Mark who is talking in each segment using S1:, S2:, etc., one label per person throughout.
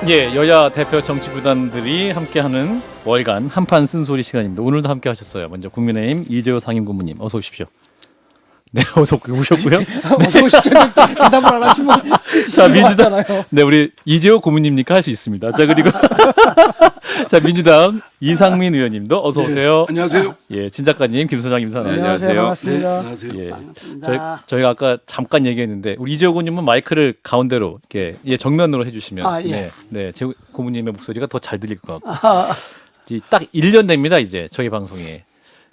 S1: 예, 여야 대표 정치구단들이 함께하는 월간 한판 쓴소리 시간입니다. 오늘도 함께 하셨어요. 먼저 국민의힘 이재호 상임고문님 어서 오십시오. 네, 어서 오셨고요.
S2: 어서 오십시오. 대답을 안 하시면
S1: 자, 민주당. 네, 우리 이재호 고문님니까 할 수 있습니다. 자, 그리고 자, 민주당 이상민 의원님도 어서 오세요.
S3: 네, 안녕하세요.
S1: 예, 진 작가님, 김 소장, 김선아.
S2: 안녕하세요. 반갑습니다.
S3: 안녕하세요.
S1: 예,
S2: 반갑습니다.
S1: 저희가 아까 잠깐 얘기했는데 우리 이재호 고문님은 마이크를 가운데로 이렇게 정면으로 해주시면
S2: 아, 예.
S1: 네, 제 고문님의 목소리가 더 잘 들릴 것 같고 딱 1년 됩니다 이제 저희 방송에.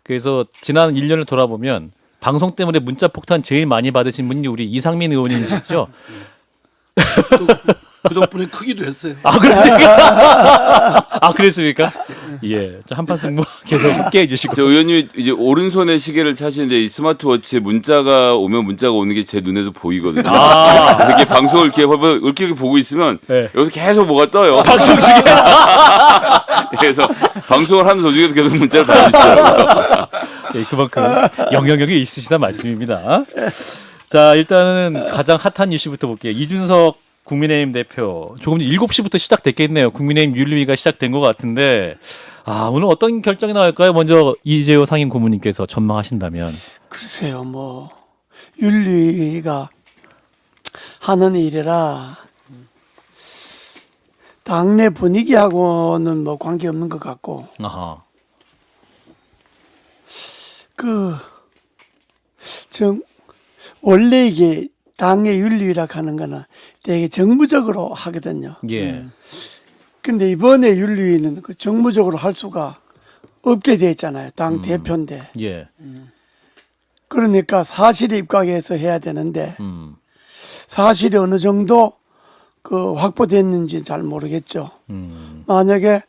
S1: 그래서 지난 1년을 돌아보면 방송 때문에 문자 폭탄 제일 많이 받으신 분이 우리 이상민 의원님이시죠?
S3: 그 덕분에 크기도 했어요.
S1: 아, 그랬습니까? 아, 그랬습니까? 예. 한판 승부 계속 함께 해주시고.
S4: 저 의원님이 이제 오른손에 시계를 차시는데 이 스마트워치에 문자가 오는 게 제 눈에도 보이거든요.
S1: 아.
S4: 이렇게 방송을 이렇게 보고 있으면
S1: 네.
S4: 여기서 계속 뭐가 떠요.
S1: 방송 중에.
S4: 그래서 방송을 하는 도중에도 계속 문자를 받으시더라고요.
S1: 예, 그만큼 영향력이 있으시다 말씀입니다. 자, 일단은 가장 핫한 이슈부터 볼게요. 이준석 국민의힘 대표 조금 전 7시부터 시작됐겠네요. 국민의힘 윤리위가 시작된 것 같은데 오늘 어떤 결정이 나올까요? 먼저 이재호 상임 고문님께서 전망하신다면.
S2: 글쎄요, 뭐 윤리가 하는 일이라 당내 분위기하고는 뭐 관계 없는 것 같고
S1: 아하.
S2: 원래 이게 당의 윤리위라 하는 거는 되게 정무적으로 하거든요.
S1: 예.
S2: 근데 이번에 윤리위는 그 정무적으로 할 수가 없게 돼 있잖아요. 당 대표인데.
S1: 예.
S2: 그러니까 사실에 입각해서 해야 되는데
S1: 음.
S2: 사실이 어느 정도 확보됐는지 잘 모르겠죠. 만약에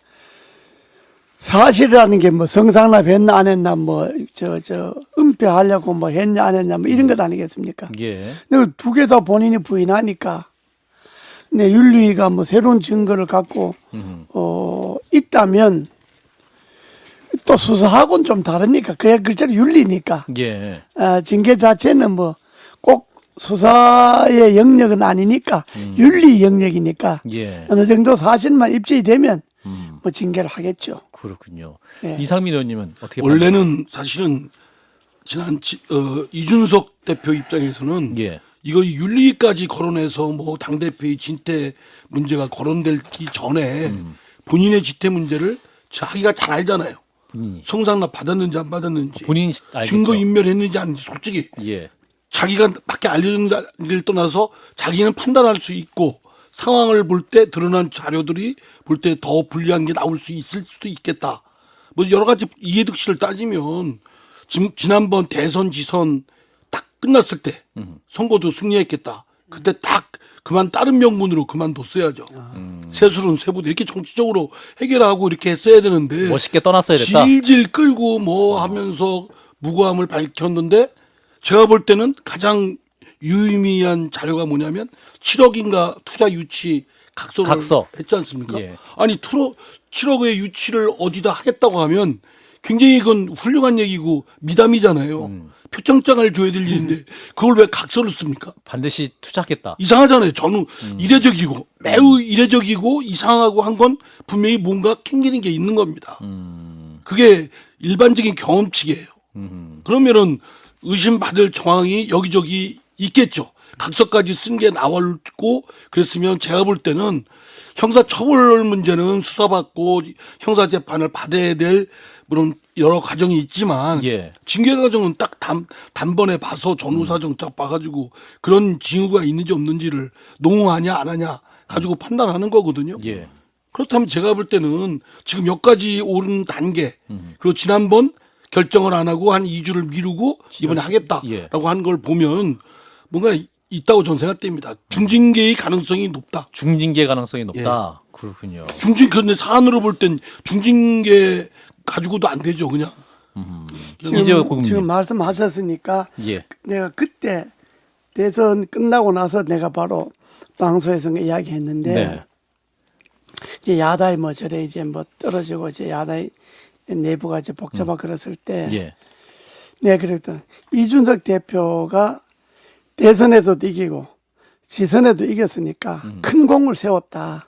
S2: 사실이라는 게 뭐 성상납 했나 안 했나 뭐 은폐하려고 뭐 했냐 안 했냐 뭐 이런 것 아니겠습니까?
S1: 예.
S2: 근데 두 개 다 본인이 부인하니까 네, 윤리위가 뭐 새로운 증거를 갖고 있다면 또 수사하고는 좀 다르니까 그야 글자로 윤리니까
S1: 예.
S2: 징계 자체는 뭐 꼭 수사의 영역은 아니니까 윤리 영역이니까
S1: 예.
S2: 어느 정도 사실만 입증이 되면 뭐 징계를 하겠죠.
S1: 그렇군요.
S2: 예.
S1: 이상민 의원님은 어떻게
S3: 원래는 사실은 지난 이준석 대표 입장에서는
S1: 예.
S3: 이거 윤리까지 거론해서 뭐 당대표의 진퇴 문제가 거론되기 전에 본인의 진퇴 문제를 자기가 잘 알잖아요.
S1: 본인이
S3: 성상납 받았는지 안 받았는지
S1: 본인이 알겠죠.
S3: 증거 인멸했는지 아닌지 솔직히
S1: 예.
S3: 자기가 밖에 알려졌는지를 떠나서 자기는 판단할 수 있고 상황을 볼 때 드러난 자료들이 볼 때 더 불리한 게 나올 수 있을 수도 있겠다. 뭐 여러 가지 이해득실을 따지면 지난번 대선 지선 딱 끝났을 때 선거도 승리했겠다. 그때 딱 그만 다른 명분으로 그만뒀어야죠. 세술은 세부대 이렇게 정치적으로 해결하고 이렇게 했어야 되는데
S1: 멋있게 떠났어야 됐다.
S3: 질질 끌고 뭐 하면서 무고함을 밝혔는데 제가 볼 때는 가장 유의미한 자료가 뭐냐면 7억인가 투자 유치 각서를
S1: 각서.
S3: 했지 않습니까?
S1: 예.
S3: 아니 7억의 유치를 어디다 하겠다고 하면 굉장히 이건 훌륭한 얘기고 미담이잖아요. 표창장을 줘야 될 일인데 그걸 왜 각서를 씁니까?
S1: 반드시 투자하겠다.
S3: 이상하잖아요. 저는 이례적이고 매우 이례적이고 이상하고 한 건 분명히 뭔가 캥기는 게 있는 겁니다. 그게 일반적인 경험치예요. 그러면은 의심받을 정황이 여기저기 있겠죠. 각서까지 쓴 게 나왔고 그랬으면 제가 볼 때는 형사처벌 문제는 수사받고 형사재판을 받아야 될 물론 여러 과정이 있지만
S1: 예.
S3: 징계 과정은 딱 단번에 봐서 전후사정 딱 봐가지고 그런 징후가 있는지 없는지를 농후하냐 안 하냐 가지고 판단하는 거거든요.
S1: 예.
S3: 그렇다면 제가 볼 때는 지금 여기까지 오른 단계 그리고 지난번 결정을 안 하고 한 2주를 미루고 이번에 하겠다라고
S1: 예.
S3: 하는 걸 보면 뭔가 있다고 저는 생각됩니다. 중징계의 가능성이 높다.
S1: 중징계 가능성이 높다. 그렇군요.
S3: 근데 사안으로 볼 땐 중징계 가지고도 안 되죠, 그냥.
S1: 이재호 고문님.
S2: 지금 말씀하셨으니까
S1: 예.
S2: 내가 그때 대선 끝나고 나서 내가 바로 방송에서 이야기했는데
S1: 네.
S2: 이제 야당이 뭐 저래 이제 뭐 떨어지고 이제 야당이 내부가 이제 복잡하고 그랬을 때
S1: 예.
S2: 내가 그랬던 이준석 대표가 대선에도 이기고 지선에도 이겼으니까 큰 공을 세웠다.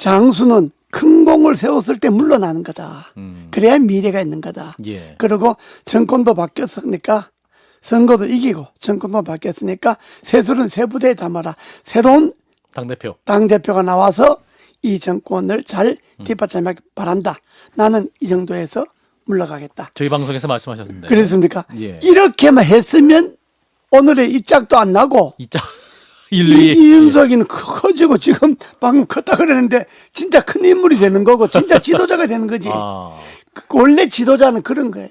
S2: 장수는 큰 공을 세웠을 때 물러나는 거다. 그래야 미래가 있는 거다.
S1: 예.
S2: 그리고 정권도 바뀌었으니까 선거도 이기고 정권도 바뀌었으니까 세술은 세 부대에 담아라. 새로운
S1: 당대표.
S2: 당대표가 나와서 이 정권을 잘 뒷받침하기 바란다. 나는 이 정도에서 물러가겠다.
S1: 저희 방송에서 말씀하셨는데.
S2: 그랬습니까?
S1: 예.
S2: 이렇게만 했으면 오늘의 입장도 안 나고
S1: 이자 일리
S2: 이윤석이는 커지고 지금 방금 컸다 그랬는데 진짜 큰 인물이 되는 거고 진짜 지도자가 되는 거지.
S1: 아.
S2: 원래 지도자는 그런 거예요.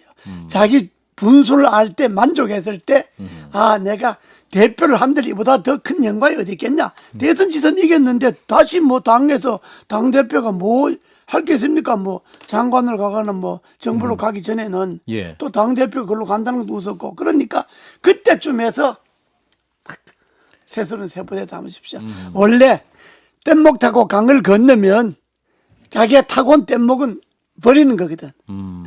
S2: 자기 분수를 알 때 만족했을 때 아 내가 대표를 한들 이보다 더 큰 영광이 어디 있겠냐. 대선 지선 이겼는데 다시 뭐 당에서 당대표가 뭐 할 게 있습니까? 뭐 장관을 가거나 뭐 정부로 가기 전에는
S1: 예.
S2: 또 당대표 그걸로 간다는 것도 웃었고 그러니까 그때쯤 해서 세수는 세부대 담으십시오. 원래 뗏목 타고 강을 건너면 자기가 타고 온 뗏목은 버리는 거거든.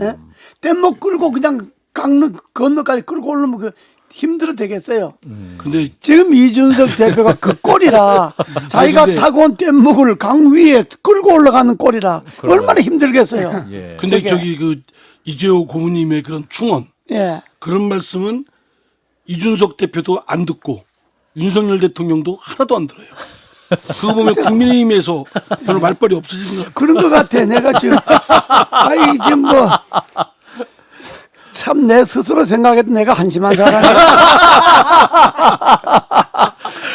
S2: 예? 뗏목 끌고 그냥 강 건너까지 끌고 오르면 그 힘들어 되겠어요.
S3: 근데
S2: 지금 이준석 대표가 그 꼴이라 자기가
S3: 근데-
S2: 타고 온 뗏목을 강 위에 끌고 올라가는 꼴이라
S1: 그러네.
S2: 얼마나 힘들겠어요.
S1: 예.
S3: 근데
S2: 저게-
S3: 저기 그 이재호 고모님의 그런 충언
S2: 예.
S3: 그런 말씀은 이준석 대표도 안 듣고 윤석열 대통령도 하나도 안 들어요. 그거 보면 국민의힘에서 별로 말빨이 없으신 것 같아요.
S2: 그런 것 같아. 내가 지금 아이 지금 뭐 참 내 스스로 생각해도 내가 한심한 사람이야.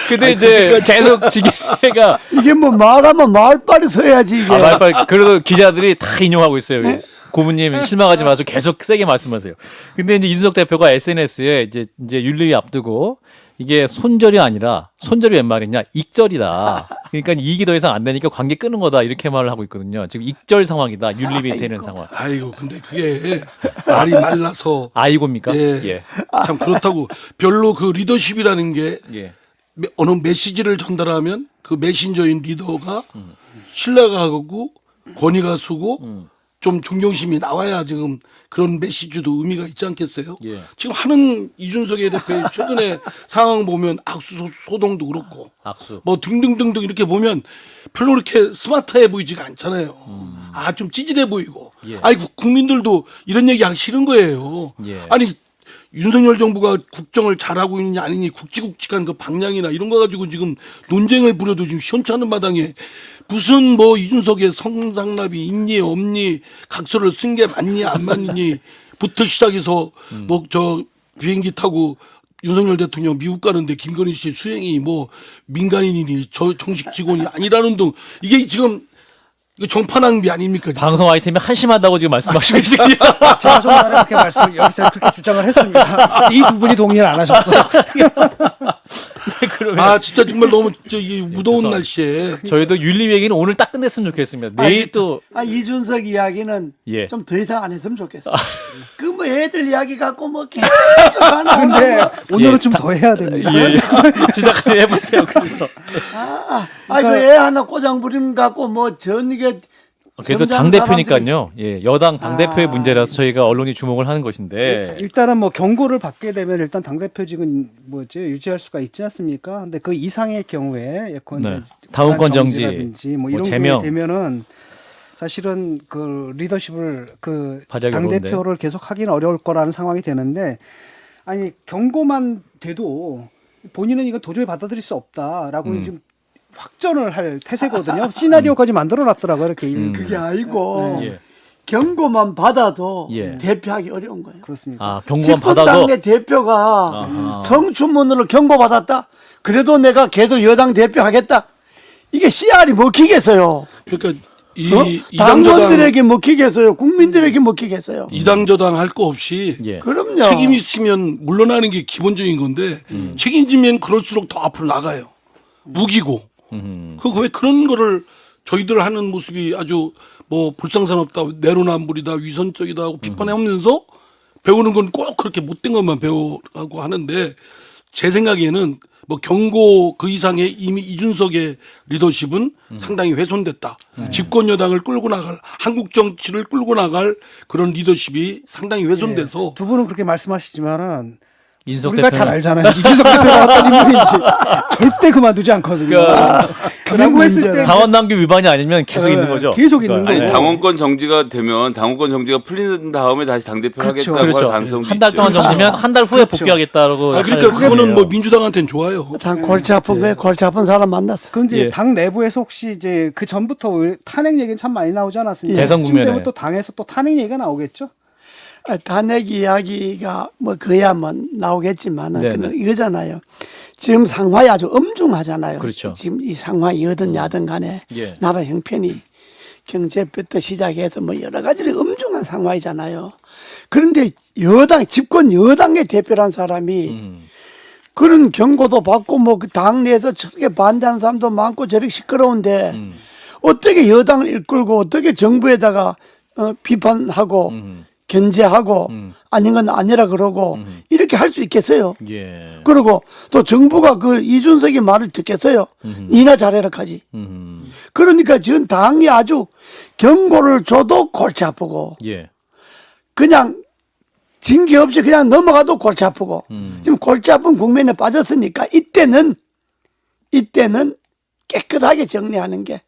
S1: 근데 이제 계속 지게가
S2: 이게 뭐 말하면 말빨이 서야지 이게.
S1: 말빨 그래도 기자들이 다 인용하고 있어요. 고모님 실망하지 마시고 계속 세게 말씀하세요. 근데 이제 이준석 대표가 SNS에 이제 윤리위 앞두고 이게 손절이 아니라 손절이 웬 말이냐 익절이다. 그러니까 이익이 더 이상 안 되니까 관계 끊은 거다 이렇게 말을 하고 있거든요. 지금 익절 상황이다. 윤리위 되는 상황.
S3: 아이고 근데 그게 말이 말라서
S1: 아이고입니까?
S3: 예.
S1: 예.
S3: 참 그렇다고 별로 그 리더십이라는 게
S1: 예.
S3: 어느 메시지를 전달하면 그 메신저인 리더가 신뢰가 가고 권위가 서고 좀 존경심이 나와야 지금 그런 메시지도 의미가 있지 않겠어요?
S1: 예.
S3: 지금 하는 이준석의 대표의 최근에 상황 보면 악수 소동도 그렇고
S1: 악수.
S3: 뭐 등등등등 이렇게 보면 별로 그렇게 스마트해 보이지가 않잖아요. 아, 좀 찌질해 보이고.
S1: 예.
S3: 아니, 국민들도 이런 얘기 하기 싫은 거예요.
S1: 예.
S3: 아니, 윤석열 정부가 국정을 잘하고 있느냐 아니니 굵직굵직한 그 방향이나 이런 거 가지고 지금 논쟁을 부려도 지금 시원치 않은 마당에 무슨 뭐 이준석의 성상납이 있니 없니 각서를 쓴 게 맞니 안 맞니 부터 시작해서 뭐 저 비행기 타고 윤석열 대통령 미국 가는데 김건희 씨 수행이 뭐 민간인이니 저 정식 직원이 아니라는 등 이게 지금 이거 정파 낭비 아닙니까? 진짜?
S1: 방송 아이템이 한심하다고 지금 말씀하시고 계시거든요.
S5: 제가 좀 전에 그렇게 말씀을 여기서 그렇게 주장을 했습니다. 이 두 분이 동의를 안 하셨어요.
S1: 그러면
S3: 아 진짜 정말 너무 저기 무더운
S1: 죄송합니다.
S3: 날씨에
S1: 저희도 윤리 얘기는 오늘 딱 끝냈으면 좋겠습니다. 내일 또
S2: 이준석 이야기는
S1: 예.
S2: 좀 더 이상 안 했으면 좋겠어. 그 뭐 애들 이야기 갖고 뭐 계속 하나
S5: 근데 오늘은
S1: 예,
S5: 좀 더 해야 됩니다.
S1: 예, 시작을 해보세요. 그래서
S2: 그 애 하나 꼬장 부리는 거 갖고 뭐 전 이게
S1: 그래도 당 대표니까요. 예, 여당 당 대표의 문제라서 저희가 언론이 주목을 하는 것인데
S5: 일단은 뭐 경고를 받게 되면 일단 당대표직은 뭐죠 유지할 수가 있지 않습니까? 근데 그 이상의 경우에 예컨
S1: 네. 다운권 정지,
S5: 정지라든지 뭐
S1: 뭐
S5: 이런
S1: 제명.
S5: 게 되면은 사실은 그 리더십을 그
S1: 발휘하기
S5: 당대표를 계속 하기는 어려울 거라는 상황이 되는데 아니 경고만 돼도 본인은 이거 도저히 받아들일 수 없다라고 지금 확전을 할 태세거든요. 시나리오까지 만들어 놨더라고요. 이렇게
S2: 그게 아니고
S1: 예.
S2: 경고만 받아도
S1: 예.
S2: 대표하기 어려운 거예요.
S5: 그렇습니다.
S1: 아 경고만 받아도
S2: 집권당의 대표가
S1: 아하.
S2: 성추문으로 경고받았다. 그래도 내가 계속 여당 대표 하겠다. 이게 CR이 먹히겠어요.
S3: 그러니까 이
S2: 어?
S3: 이당저당
S2: 당원들에게 먹히겠어요. 국민들에게 먹히겠어요.
S3: 이당저당 할 거 없이
S1: 예.
S2: 그럼요.
S3: 책임 있으면 물러나는 게 기본적인 건데 책임지면 그럴수록 더 앞으로 나가요. 무기고. 왜 그런 거를 저희들 하는 모습이 아주 뭐 불상사납다, 내로남불이다, 위선적이다 하고 비판하면서 배우는 건 꼭 그렇게 못된 것만 배우라고 하는데 제 생각에는 뭐 경고 그 이상의 이미 이준석의 리더십은 상당히 훼손됐다. 집권 여당을 끌고 나갈 한국 정치를 끌고 나갈 그런 리더십이 상당히 훼손돼서
S5: 두 분은 그렇게 말씀하시지만은
S1: 이준석
S5: 우리가 잘
S1: 대표는
S5: 알잖아요. 이준석 대표가 어떤 인물인지 절대 그만두지 않거든요.
S1: 그러니까
S5: 경고했을 때
S1: 당원 당규 위반이 아니면 계속 있는 거죠.
S5: 계속 있는
S1: 그러니까,
S5: 거고.
S4: 아니 당원권 정지가 되면 당원권 정지가 풀린 다음에 다시 당 대표
S5: 그렇죠.
S4: 하겠다고 할
S1: 그렇죠.
S4: 가능성도
S1: 한 달
S4: 있죠.
S1: 동안 정지면 한 달 후에 복귀하겠다고.
S3: 아, 그러니까
S1: 하는
S3: 그거는
S1: 거예요.
S3: 뭐 민주당한테는 좋아요.
S2: 참 골치 아픈 거예요. 골치 아픈 사람 만났어.
S5: 그럼 이제
S1: 예.
S5: 당 내부에서 혹시 이제 그 전부터 탄핵 얘기는 참 많이 나오지 않았습니까?
S1: 대선
S5: 이쯤
S1: 국면에.
S5: 되면 또 당에서 또 탄핵 얘기가 나오겠죠?
S2: 탄핵 이야기가 뭐 그야 뭐 나오겠지만은
S1: 네네.
S2: 그는 이거잖아요. 지금 상황이 아주 엄중하잖아요.
S1: 그렇죠.
S2: 지금 이 상황이 여든 야든 간에
S1: 예.
S2: 나라 형편이 경제부터 시작해서 뭐 여러 가지로 엄중한 상황이잖아요. 그런데 여당 집권 여당의 대표란 사람이 그런 경고도 받고 뭐 그 당내에서 저렇게 반대하는 사람도 많고 저렇게 시끄러운데 어떻게 여당을 이끌고 어떻게 정부에다가 비판하고 견제하고 아닌 건 아니라 그러고 이렇게 할 수 있겠어요.
S1: 예.
S2: 그리고 또 정부가 그 이준석의 말을 듣겠어요. 니나 잘해라 하지. 그러니까 지금 당이 아주 경고를 줘도 골치 아프고
S1: 예.
S2: 그냥 징계 없이 그냥 넘어가도 골치 아프고 지금 골치 아픈 국면에 빠졌으니까 이때는 깨끗하게 정리하는 게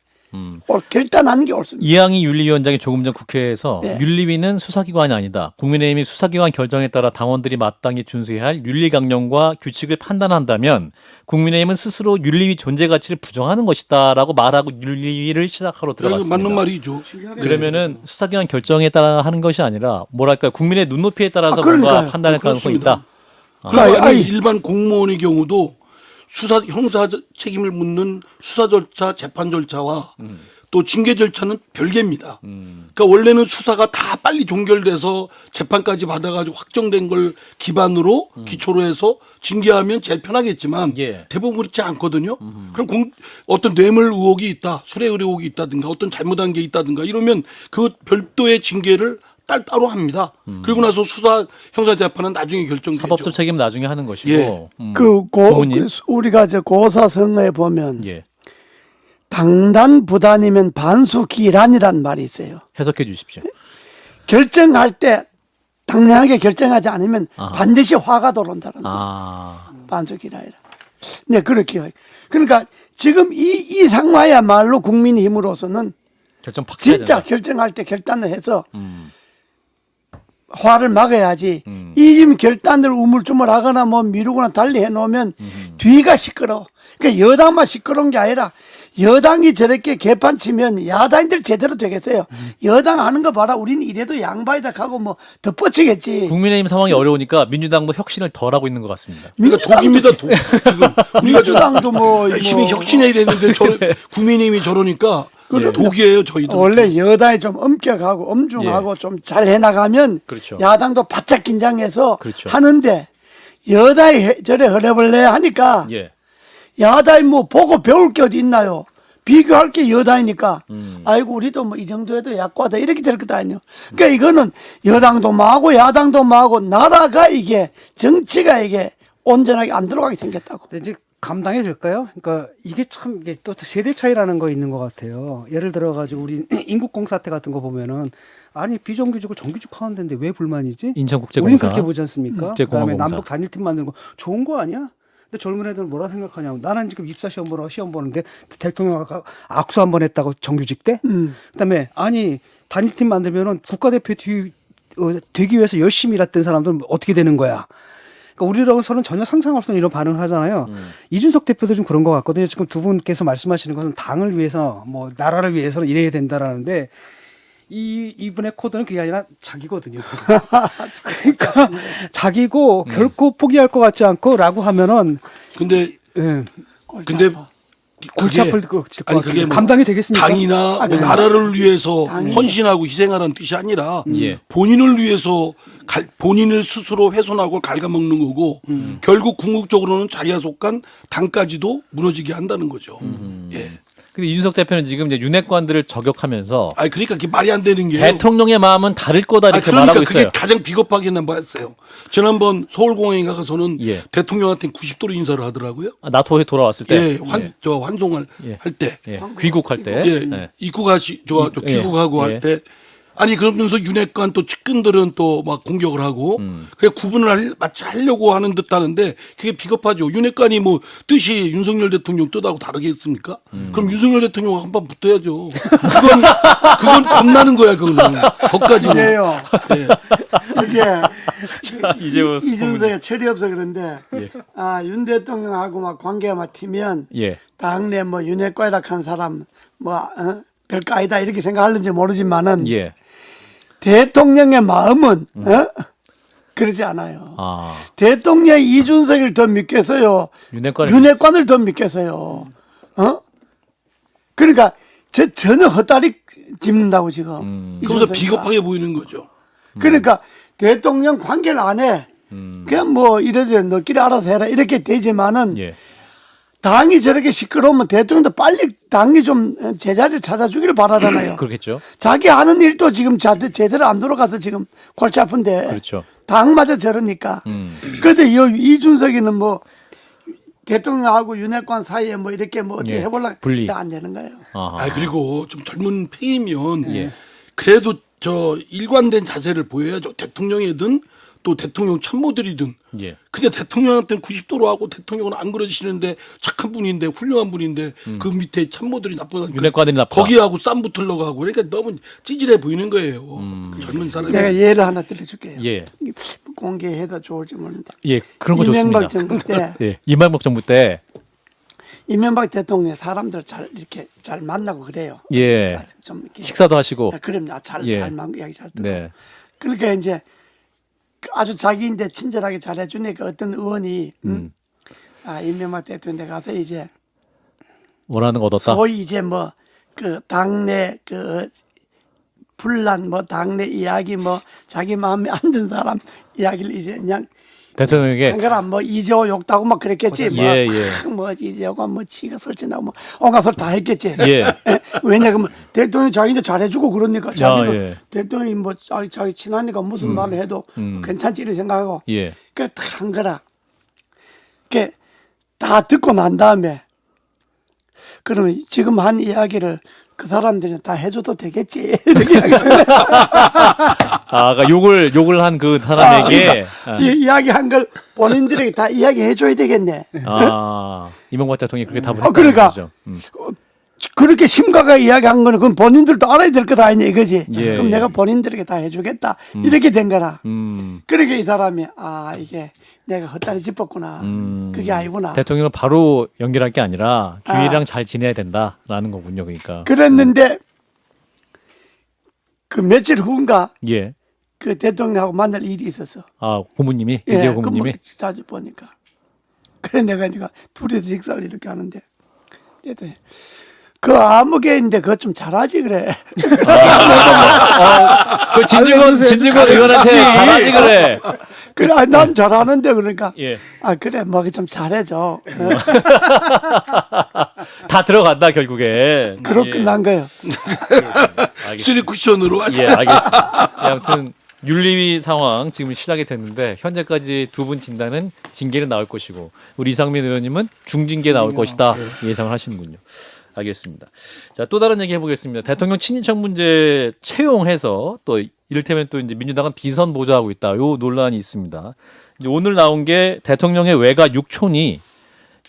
S2: 결단하는 게 옳습니다.
S1: 이항희 윤리위원장이 조금 전 국회에서
S2: 네.
S1: 윤리위는 수사기관이 아니다. 국민의힘이 수사기관 결정에 따라 당원들이 마땅히 준수해야 할 윤리강령과 규칙을 판단한다면 국민의힘은 스스로 윤리위 존재 가치를 부정하는 것이다라고 말하고 윤리위를 시작하러 들어갔습니다.
S3: 맞는 말이죠.
S1: 그러면은 수사기관 결정에 따라 하는 것이 아니라 뭐랄까 국민의 눈높이에 따라서 뭔가
S2: 그러니까요.
S1: 판단할 가능성이 있다.
S3: 그러니까
S2: 아니,
S3: 일반 공무원의 경우도 수사 형사 책임을 묻는 수사 절차, 재판 절차와 또 징계 절차는 별개입니다. 그러니까 원래는 수사가 다 빨리 종결돼서 재판까지 받아가지고 확정된 걸 기반으로 기초로 해서 징계하면 제일 편하겠지만
S1: 예.
S3: 대부분 그렇지 않거든요. 그럼 어떤 뇌물 의혹이 있다, 수뢰 의혹이 있다든가 어떤 잘못한 게 있다든가 이러면 그 별도의 징계를 따로 합니다. 그리고 나서 수사 형사 재판은 나중에 결정되죠.
S1: 사법적 책임 나중에 하는 것이고.
S3: 예.
S1: 부모님?
S2: 우리가 저 고사성어에 보면
S1: 예.
S2: 당단부단이면 반수기란이라는 말이 있어요.
S1: 해석해 주십시오.
S2: 결정할 때 당연하게 결정하지 않으면
S1: 아하.
S2: 반드시 화가 들어온다는
S1: 아.
S2: 반수기란이라. 네, 그렇게 해요. 그러니까 지금 이 상황이야말로 국민의힘으로서는
S1: 결정 팍 해야
S2: 진짜
S1: 된다.
S2: 결정할 때 결단을 해서 화를 막아야지.
S1: 음.
S2: 이 지금 결단을 우물쭈물하거나 뭐 미루거나 달리 해놓으면 뒤가 시끄러워. 그러니까 여당만 시끄러운 게 아니라 여당이 저렇게 개판 치면 야당들 제대로 되겠어요. 여당 하는 거 봐라. 우리는 이래도 양바이다 하고 뭐 덧붙이겠지.
S1: 국민의힘 상황이 어려우니까 민주당도 혁신을 덜 하고 있는 것 같습니다.
S3: 그러니까 독입니다. 독. 지금 우리가
S2: 민주당도 뭐
S3: 열심히 혁신해야 되는데 국민의힘이 저러니까 독이에요. 저희도.
S2: 원래 여당이 좀 엄격하고 엄중하고 좀 잘 해나가면
S1: 그렇죠.
S2: 야당도 바짝 긴장해서
S1: 그렇죠.
S2: 하는데 여당이 저래 허레벌레 하니까
S1: 예.
S2: 야당이 뭐 보고 배울 게 어디 있나요? 비교할 게 여당이니까 아이고 우리도 뭐 이 정도에도 약과다 이렇게 될 것도 아니에요. 그러니까 이거는 여당도 망하고 야당도 망하고 나라가 이게 정치가 이게 온전하게 안 들어가게 생겼다고.
S5: 근데 이제 감당해 줄까요? 그러니까 이게 참 이게 또 세대 차이라는 거 있는 것 같아요. 예를 들어 가지고 우리 인국공 사태 같은 거 보면은 아니 비정규직을 정규직 하는 데인데 왜 불만이지?
S1: 인천국제공사.
S5: 우린 그렇게 보지 않습니까?
S1: 국제공항공사.
S5: 그다음에 남북 단일팀 만드는 거 좋은 거 아니야? 근데 젊은 애들은 뭐라 생각하냐면 나는 지금 입사 시험 보는데 대통령과 악수 한 번 했다고 정규직 때? 그다음에 아니 단일팀 만들면은 국가대표 되기 위해서 열심히 일했던 사람들은 어떻게 되는 거야? 그러니까 우리로서는 전혀 상상할 수 없는 이런 반응을 하잖아요. 이준석 대표도 좀 그런 것 같거든요. 지금 두 분께서 말씀하시는 것은 당을 위해서 뭐 나라를 위해서는 이래야 된다라는데 이분의 코드는 그게 아니라 자기거든요. 그러니까 자기고 결코 포기할 것 같지 않고라고 하면은
S3: 근데
S5: 예,
S3: 근데
S5: 골치 아플 것 같아요. 감당이 되겠습니까?
S3: 당이나 뭐 나라를 위해서 헌신하고 희생하라는 뜻이 아니라
S1: 예.
S3: 본인을 위해서 본인을 스스로 훼손하고 갉아먹는 거고 결국 궁극적으로는 자기가 속한 당까지도 무너지게 한다는 거죠. 예.
S1: 근데 이준석 대표는 지금 이제 윤핵관들을 저격하면서
S3: 아니 그러니까 그게 말이 안 되는 게
S1: 대통령의 마음은 다를 거다 이렇게
S3: 그러니까
S1: 말하고
S3: 그게
S1: 있어요.
S3: 가장 비겁하게는 뭐였어요. 지난번 서울공항에 가서는
S1: 예.
S3: 대통령한테 90도로 인사를 하더라고요.
S1: 나토에 돌아왔을 때.
S3: 예, 환송을
S1: 예.
S3: 할 때.
S1: 예. 귀국할 때.
S3: 예,
S1: 네.
S3: 입국하시,
S1: 예.
S3: 귀국하고
S1: 예.
S3: 할 때, 아니 그러면서 윤핵관 또 측근들은 또 막 공격을 하고 그래 구분을 마치 하려고 하는 듯하는데 그게 비겁하죠. 윤핵관이 뭐 뜻이 윤석열 대통령 뜻하고 다르겠습니까? 그럼 윤석열 대통령 한번 붙어야죠. 그건 겁나는 거야 그거는. 거기까지는.
S2: 예요.
S3: 예.
S2: 이게
S1: 이재호
S2: 이준석이 철이 없어 그런데
S1: 예.
S2: 윤 대통령하고 막 관계가 막 튀면
S1: 예.
S2: 당내 뭐 윤핵관이라 한 사람 뭐 별거 아니다 이렇게 생각하는지 모르지만은
S1: 예.
S2: 대통령의 마음은 그러지 않아요.
S1: 아,
S2: 대통령이 이준석을 더 믿겠어요. 윤핵관을 더 믿겠어요. 그러니까 전혀 헛다리 짚는다고 지금.
S3: 그러면서
S2: 이준석이가.
S3: 비겁하게 보이는 거죠.
S2: 그러니까 대통령 관계를 안 해. 그냥 뭐 이래저래 너끼리 알아서 해라 이렇게 되지만은
S1: 예.
S2: 당이 저렇게 시끄러우면 대통령도 빨리 당이 좀 제자리를 찾아주기를 바라잖아요.
S1: 그렇겠죠.
S2: 자기 하는 일도 지금 제대로 안 돌아가서 지금 골치 아픈데
S1: 그렇죠.
S2: 당마저 저러니까. 그런데 이준석이는 뭐 대통령하고 윤핵관 사이에 뭐 이렇게 뭐 어떻게
S1: 예,
S2: 해보려고
S1: 분리.
S2: 안 되는 거예요.
S1: 아하.
S3: 아 그리고 좀 젊은 폐이면
S1: 예.
S3: 그래도 저 일관된 자세를 보여야죠. 대통령이든 또 대통령 참모들이든.
S1: 예.
S3: 근데 대통령한테는 90도로 하고 대통령은 안 그러시는데 착한 분인데 훌륭한 분인데 그 밑에 참모들이 나쁘다니까
S1: 윤핵관들이 나쁘다.
S3: 거기하고 쌈 붙으려고 하고 그러니까 너무 찌질해 보이는 거예요. 젊은 사람이.
S2: 내가 예를 하나 들려줄게요.
S1: 예.
S2: 공개해도 좋을지 모릅니다.
S1: 예. 그런 거 좋습니다.
S2: 이명박 정부 때
S1: 예. 이명박 정부 때
S2: 이명박 대통령 사람들 잘 이렇게 잘 만나고 그래요.
S1: 예.
S2: 좀 이렇게
S1: 식사도 하시고.
S2: 그럼요. 잘
S1: 예.
S2: 이야기 잘 듣고.
S1: 네.
S2: 그러니까 이제 아주 자기인데 친절하게 잘해주니까 어떤 의원이 이명박 대통령 가서 이제
S1: 원하는 거 얻었다.
S2: 소위 이제 뭐 그 당내 그 분란 뭐 당내 이야기 뭐 자기 마음에 안 드는 사람 이야기를 이제 그냥
S1: 대통령에게
S2: 한 거라 뭐 이재호 욕다고 막 그랬겠지 뭐,
S1: 예, 예.
S2: 뭐 이재호가 뭐 지가 설치나고 뭐 온갖 소리 다 했겠지.
S1: 예.
S2: 왜냐 그러면 대통령이 자기한테 잘해주고 그러니까 자기도
S1: 예.
S2: 대통령이 뭐 자기 친하니까 무슨 말을 해도 괜찮지 이렇게 생각하고
S1: 예.
S2: 그래 딱 한 거라. 그게 다 듣고 난 다음에 그러면 지금 한 이야기를 그 사람들이 다 해줘도 되겠지 이렇게 이야기하는 거야.
S1: 아, 그러니까 욕을 한 그 사람에게
S2: 이야기한 걸 본인들에게 다 이야기해 줘야 되겠네.
S1: 이명박 대통령이 그렇게 답을 했다는
S2: 그러니까
S1: 거죠.
S2: 그렇게 심각하게 이야기한 거는 그건 본인들도 알아야 될 것 아니냐 이거지.
S1: 예,
S2: 그럼
S1: 예.
S2: 내가 본인들에게 다 해주겠다 이렇게 된 거라.
S1: 음.
S2: 그러니까 이 사람이 이게 내가 헛다리 짚었구나. 그게 아니구나.
S1: 대통령을 바로 연결할 게 아니라 주위랑 잘 지내야 된다라는 거군요. 그러니까.
S2: 그랬는데 그 며칠 후인가
S1: 예.
S2: 그 대통령하고 만날 일이 있었어.
S1: 아, 고모님이 이재호 고모님이.
S2: 그 자주 보니까. 그래 내가 둘이서 식사를 이렇게 하는데 그랬더니 그 아무개인데 그거 좀 잘하지 그래.
S1: 그 진중권 의원한테 잘하지 그래.
S2: 그래 난 잘하는데 그러니까
S1: 예.
S2: 그래 뭐 좀 잘해줘.
S1: 다 들어간다 결국에.
S2: 그렇게
S1: 예.
S2: 끝난 거예요.
S1: 알겠습니다.
S3: 쓰리 쿠션으로 하자.
S1: 예, 알겠습니다. 예, 아무튼 윤리위 상황 지금 시작이 됐는데 현재까지 두 분 진단은 징계는 나올 것이고 우리 이상민 의원님은 중징계 나올 것이다 예상을 하시는군요. 알겠습니다. 자, 또 다른 얘기 해보겠습니다. 대통령 친인척 문제 채용해서 또 이를테면 또 이제 민주당은 비선 보좌하고 있다. 요 논란이 있습니다. 이제 오늘 나온 게 대통령의 외가 6촌이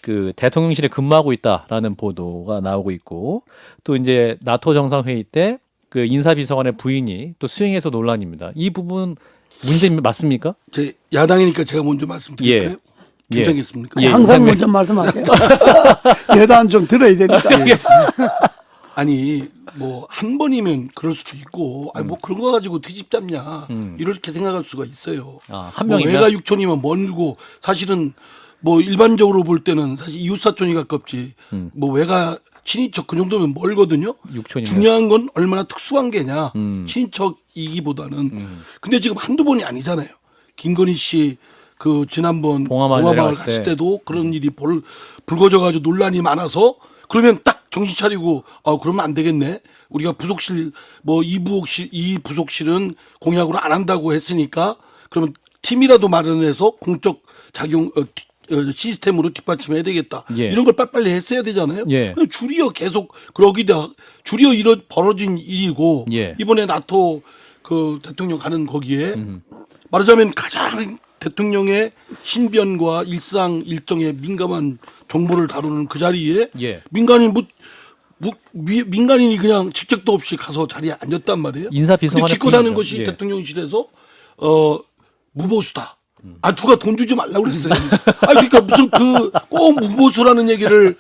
S1: 그 대통령실에 근무하고 있다라는 보도가 나오고 있고 또 이제 나토 정상회의 때 그 인사비서관의 부인이 또 수행해서 논란입니다. 이 부분 문제 맞습니까?
S3: 제 야당이니까 제가 먼저 말씀드릴까요?
S1: 예.
S3: 괜찮겠습니까?
S1: 예.
S2: 항상
S1: 이상민-
S2: 먼저 말씀하세요. 여단 좀 들어야 되니까.
S3: 아니 뭐 한 번이면 그럴 수도 있고 뭐 그런 거 가지고 뒤집잡냐 이렇게 생각할 수가 있어요.
S1: 한
S3: 뭐
S1: 명이면
S3: 외가 육촌이면 멀고 사실은 뭐 일반적으로 볼 때는 사실 이웃사촌이 가깝지 뭐 외가 친인척 그 정도면 멀거든요.
S1: 6촌이면
S3: 중요한 건 얼마나 특수한 게냐 친인척이기보다는 근데 지금 한두 번이 아니잖아요. 김건희 씨 그 지난번
S1: 봉화마을
S3: 봉화마을
S1: 내려갔을
S3: 갔을
S1: 때.
S3: 때도 그런 일이 불거져가지고 논란이 많아서 그러면 딱 정신 차리고 그러면 안 되겠네. 우리가 부속실 뭐 이 부속실은 공약으로 안 한다고 했으니까 그러면 팀이라도 마련해서 공적 작용 시스템으로 뒷받침해야 되겠다.
S1: 예.
S3: 이런 걸 빨리빨리 했어야 되잖아요.
S1: 예.
S3: 그냥 줄이어 계속 그러기다 줄이어 벌어진 일이고
S1: 예.
S3: 이번에 나토 그 대통령 가는 거기에 말하자면 가장 대통령의 신변과 일상 일정에 민감한 정보를 다루는 그 자리에
S1: 예.
S3: 민간인이 그냥 직책도 없이 가서 자리에 앉았단 말이에요.
S1: 인사 비서관의
S3: 근데 기껏 하는
S1: 부인이죠.
S3: 것이
S1: 예.
S3: 대통령실에서 무보수다. 누가 돈 주지 말라고 그랬어요. 그러니까 무슨 꼭 무보수라는 얘기를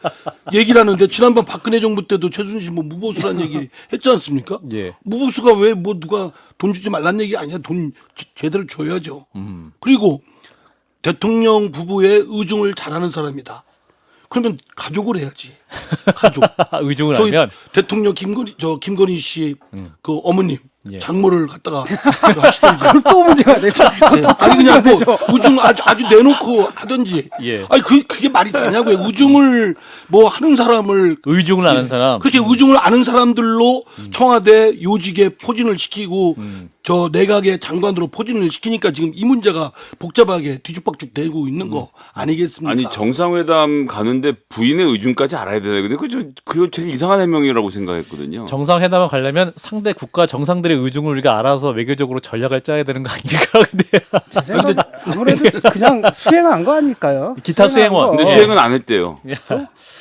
S3: 하는데 지난번 박근혜 정부 때도 최순실 뭐 무보수라는 얘기 했지 않습니까?
S1: 예.
S3: 무보수가 왜 뭐 누가 돈 주지 말라는 얘기 아니야. 돈 제대로 줘야죠. 그리고 대통령 부부의 의중을 잘하는 사람이다. 그러면 가족을 해야지. 가족.
S1: 의중을
S3: 저희
S1: 하면
S3: 대통령 김건희 씨 그 어머님
S1: 예.
S3: 장모를 갖다가 하시든지.
S5: 또 문제가 되죠.
S3: 네. 아니 그냥 뭐 의중 아주 내놓고 하든지.
S1: 예.
S3: 아니 그게 말이 되냐고요. 의중을 뭐 하는 사람을
S1: 의중을 아는 사람.
S3: 그렇게 의중을 아는 사람들로 청와대 요직에 포진을 시키고 저 내각의 장관으로 포진을 시키니까 지금 이 문제가 복잡하게 뒤죽박죽 되고 있는 거 아니겠습니까?
S4: 아니 정상회담 가는데 부인의 의중까지 알아야 되나? 근데 그거 되게 이상한 해명이라고 생각했거든요.
S1: 정상회담을 가려면 상대 국가 정상들의 의중을 우리가 알아서 외교적으로 전략을 짜야 되는 거 아닙니까? 근데
S5: 제 생각 아무래도 그냥 수행한 거 아닐까요?
S1: 기타 수행원.
S4: 근데
S1: 예.
S4: 수행은 안 했대요.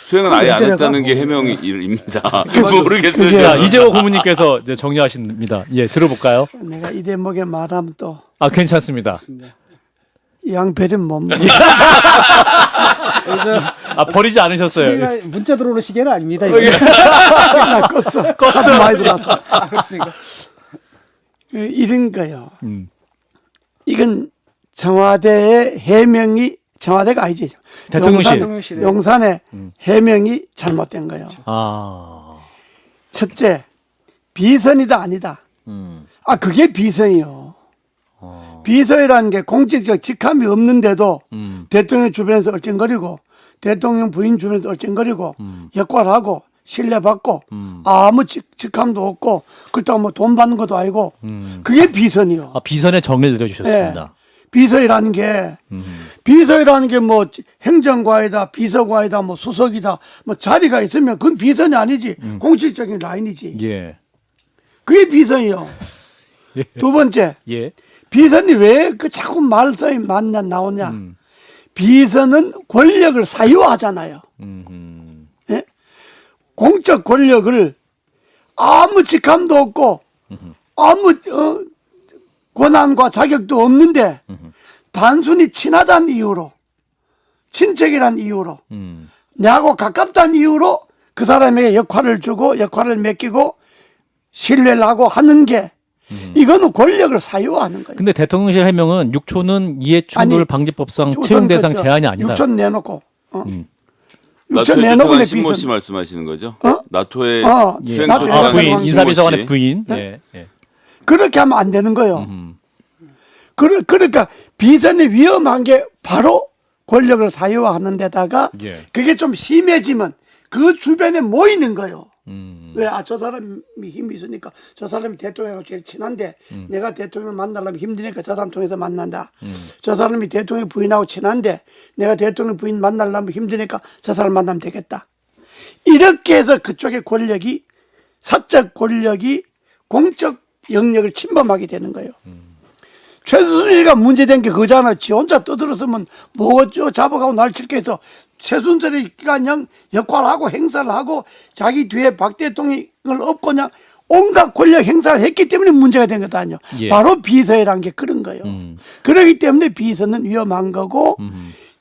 S4: 수행은 아예 안 했다는 게 해명입니다. 모르겠어요.
S1: 자,
S4: 제가.
S1: 이재호 고문님께서 이제 정리하십니다. 예, 들어볼까요?
S2: 내가 이 대목에 말하면 또
S1: 아, 괜찮습니다.
S2: 이왕 배는 못 먹어.
S1: 아, 버리지 않으셨어요.
S5: 시계가 문자 들어오는 시계는 아닙니다. 이거.
S2: 나 껐어. 하도 많이 들어왔어.
S5: 아, 그렇습니까?
S2: 이런 거요.
S1: 음.
S2: 이건 청와대의 해명이 청와대가 아니지.
S1: 대통령실.
S5: 대통령실에.
S2: 용산의 해명이 잘못된 거예요.
S1: 아.
S2: 첫째, 비선이다 아니다. 아 그게 비선이요. 비서이라는 게 공직적 직함이 없는데도 대통령 주변에서 얼쩡거리고 대통령 부인 주변에서 얼쩡거리고 역할하고 신뢰받고 아무 직함도 없고 그렇다고 뭐 돈 받는 것도 아니고 그게 비선이요.
S1: 아, 비선의 정의를 내려주셨습니다.
S2: 비서이라는 게 뭐 행정과이다, 비서과이다, 뭐 수석이다, 뭐 자리가 있으면 그건 비선이 아니지. 공식적인 라인이지.
S1: 예.
S2: 그게 비선이요. 두 번째,
S1: 예.
S2: 비선이 왜 그 자꾸 말썽이 나오냐. 비선은 권력을 사유하잖아요. 예? 공적 권력을 아무 직함도 없고 아무 권한과 자격도 없는데 단순히 친하다는 이유로 친척이라는 이유로 내하고 가깝다는 이유로 그 사람에게 역할을 주고 역할을 맡기고 신뢰를 하고 하는 게 이거는 권력을 사유하는 거예요.
S1: 근데 대통령실 해명은 6초는 이해충돌
S2: 아니,
S1: 방지법상
S2: 우선
S1: 채용 대상
S2: 그렇죠.
S1: 제한이 아니다.
S2: 6천 내놓고 6천
S4: 나토에
S2: 내놓고
S4: 출석한
S2: 내
S4: 신모 씨
S2: 비선.
S4: 말씀하시는 거죠?
S2: 어?
S4: 나토의
S1: 예.
S4: 수행
S2: 나토에
S4: 조치한
S1: 부인,
S2: 신모
S1: 인사비서관의
S4: 씨.
S1: 부인. 예. 예.
S2: 그렇게 하면 안 되는 거예요. 그러니까 비선이 위험한 게 바로 권력을 사유하는 데다가
S1: 예.
S2: 그게 좀 심해지면 그 주변에 모이는 거예요. 왜? 저 사람이 힘이 있으니까 저 사람이 대통령하고 제일 친한데 내가 대통령을 만나려면 힘드니까 저 사람 통해서 만난다. 저 사람이 대통령 부인하고 친한데 내가 대통령 부인 만나려면 힘드니까 저 사람 만나면 되겠다. 이렇게 해서 그쪽의 권력이 사적 권력이 공적 영역을 침범하게 되는 거예요. 최순실이가 문제된 게 그거잖아. 지 혼자 떠들었으면 뭐 잡아가고 날칠게 해서 최순실이가 그냥 역할하고 행사를 하고 자기 뒤에 박 대통령을 업고 그냥 온갖 권력 행사를 했기 때문에 문제가 된 것도 아니에요.
S1: 예.
S2: 바로 비서라는 게 그런 거예요. 그렇기 때문에 비서는 위험한 거고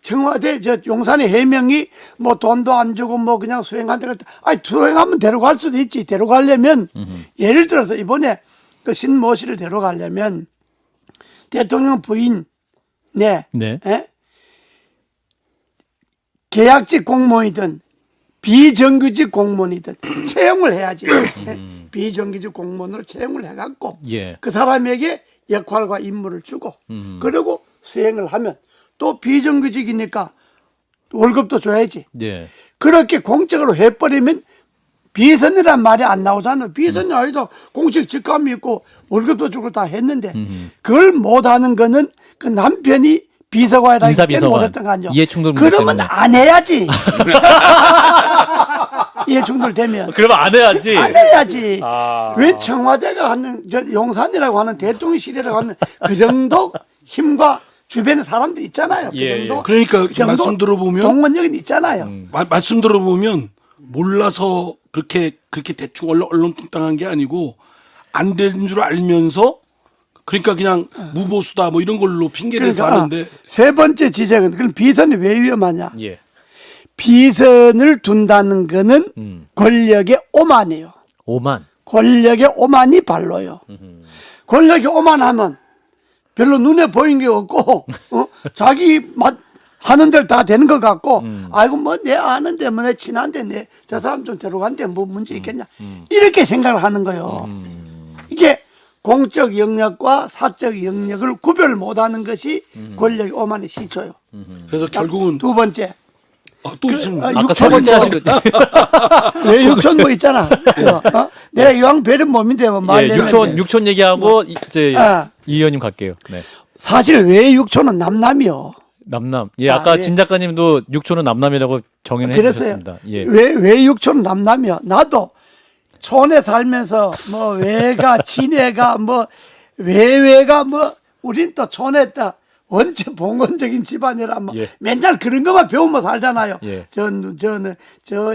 S2: 청와대 저 용산의 해명이 뭐 돈도 안 주고 뭐 그냥 수행한다고 아니 수행하면 데려갈 수도 있지. 데려가려면 예를 들어서 이번에 그 신모 씨를 데려가려면 대통령 부인 네. 에? 계약직 공무원이든 비정규직 공무원이든 채용을 해야지. 비정규직 공무원으로 채용을 해갖고
S1: 예.
S2: 그 사람에게 역할과 임무를 주고 그리고 수행을 하면 또 비정규직이니까 월급도 줘야지.
S1: 예.
S2: 그렇게 공적으로 해버리면 비선이란 말이 안 나오잖아. 비선이 아니도 공식 직함이 있고 월급도 주고 다 했는데 그걸 못하는 거는 그 남편이 비서관이라기 때문에
S1: 인사비서관.
S2: 못했던 거 아니죠.
S1: 이해충돌 문제
S2: 그러면
S1: 때문에.
S2: 안 해야지. 이해 충돌되면
S1: 그러면 안 해야지.
S2: 안 해야지.
S1: 아.
S2: 왜 청와대가 하는 저 용산이라고 하는 대통령실이라고 하는 그 정도 힘과 주변에 사람들이 있잖아요.
S1: 예,
S2: 그 정도.
S3: 그러니까
S2: 그 정도
S3: 말씀 들어보면
S2: 동원력이 있잖아요.
S3: 말씀 들어보면 몰라서 그렇게 대충 얼렁뚱땅한 게 아니고 안 되는 줄 알면서 그러니까 그냥 무보수다 뭐 이런 걸로 핑계대서 하는데
S2: 세 번째 지적은 그럼 비선이 왜 위험하냐?
S1: 예.
S2: 비선을 둔다는 거는 권력의 오만이에요.
S1: 5만.
S2: 권력의 오만이 발로요. 권력이 오만하면 별로 눈에 보이는 게 없고 자기 하는 대로 다 되는 것 같고 아이고 뭐 내 아는데 뭐 내 친한데 내 저 사람 좀 데려간데 뭐 문제 있겠냐 이렇게 생각을 하는 거예요. 이게 공적 영역과 사적 영역을 구별 못하는 것이 권력의 오만의 시초요.
S3: 그래서 결국은
S2: 두 번째
S3: 또 있습니다.
S1: 아까 세 번째 하신 거.
S2: 왜 육촌 뭐 있잖아. 내가 이왕 배는 몸인데 뭐 말
S1: 예,
S2: 내는데.
S1: 육촌 얘기하고 이제
S2: 아.
S1: 이 의원님 갈게요. 네.
S2: 사실 왜 육촌은 남남이요.
S1: 남남. 예, 아까
S2: 예.
S1: 진 작가님도 육촌은 남남이라고 정의를 해
S2: 그랬어요.
S1: 주셨습니다. 예.
S2: 왜 육촌은 남남이요. 나도 촌에 살면서 뭐 외가 친애가 뭐 외가 뭐 우린 또 촌에 또 원체 봉건적인 집안이라 뭐
S1: 예.
S2: 맨날 그런 것만 배우면 살잖아요.
S1: 예.
S2: 저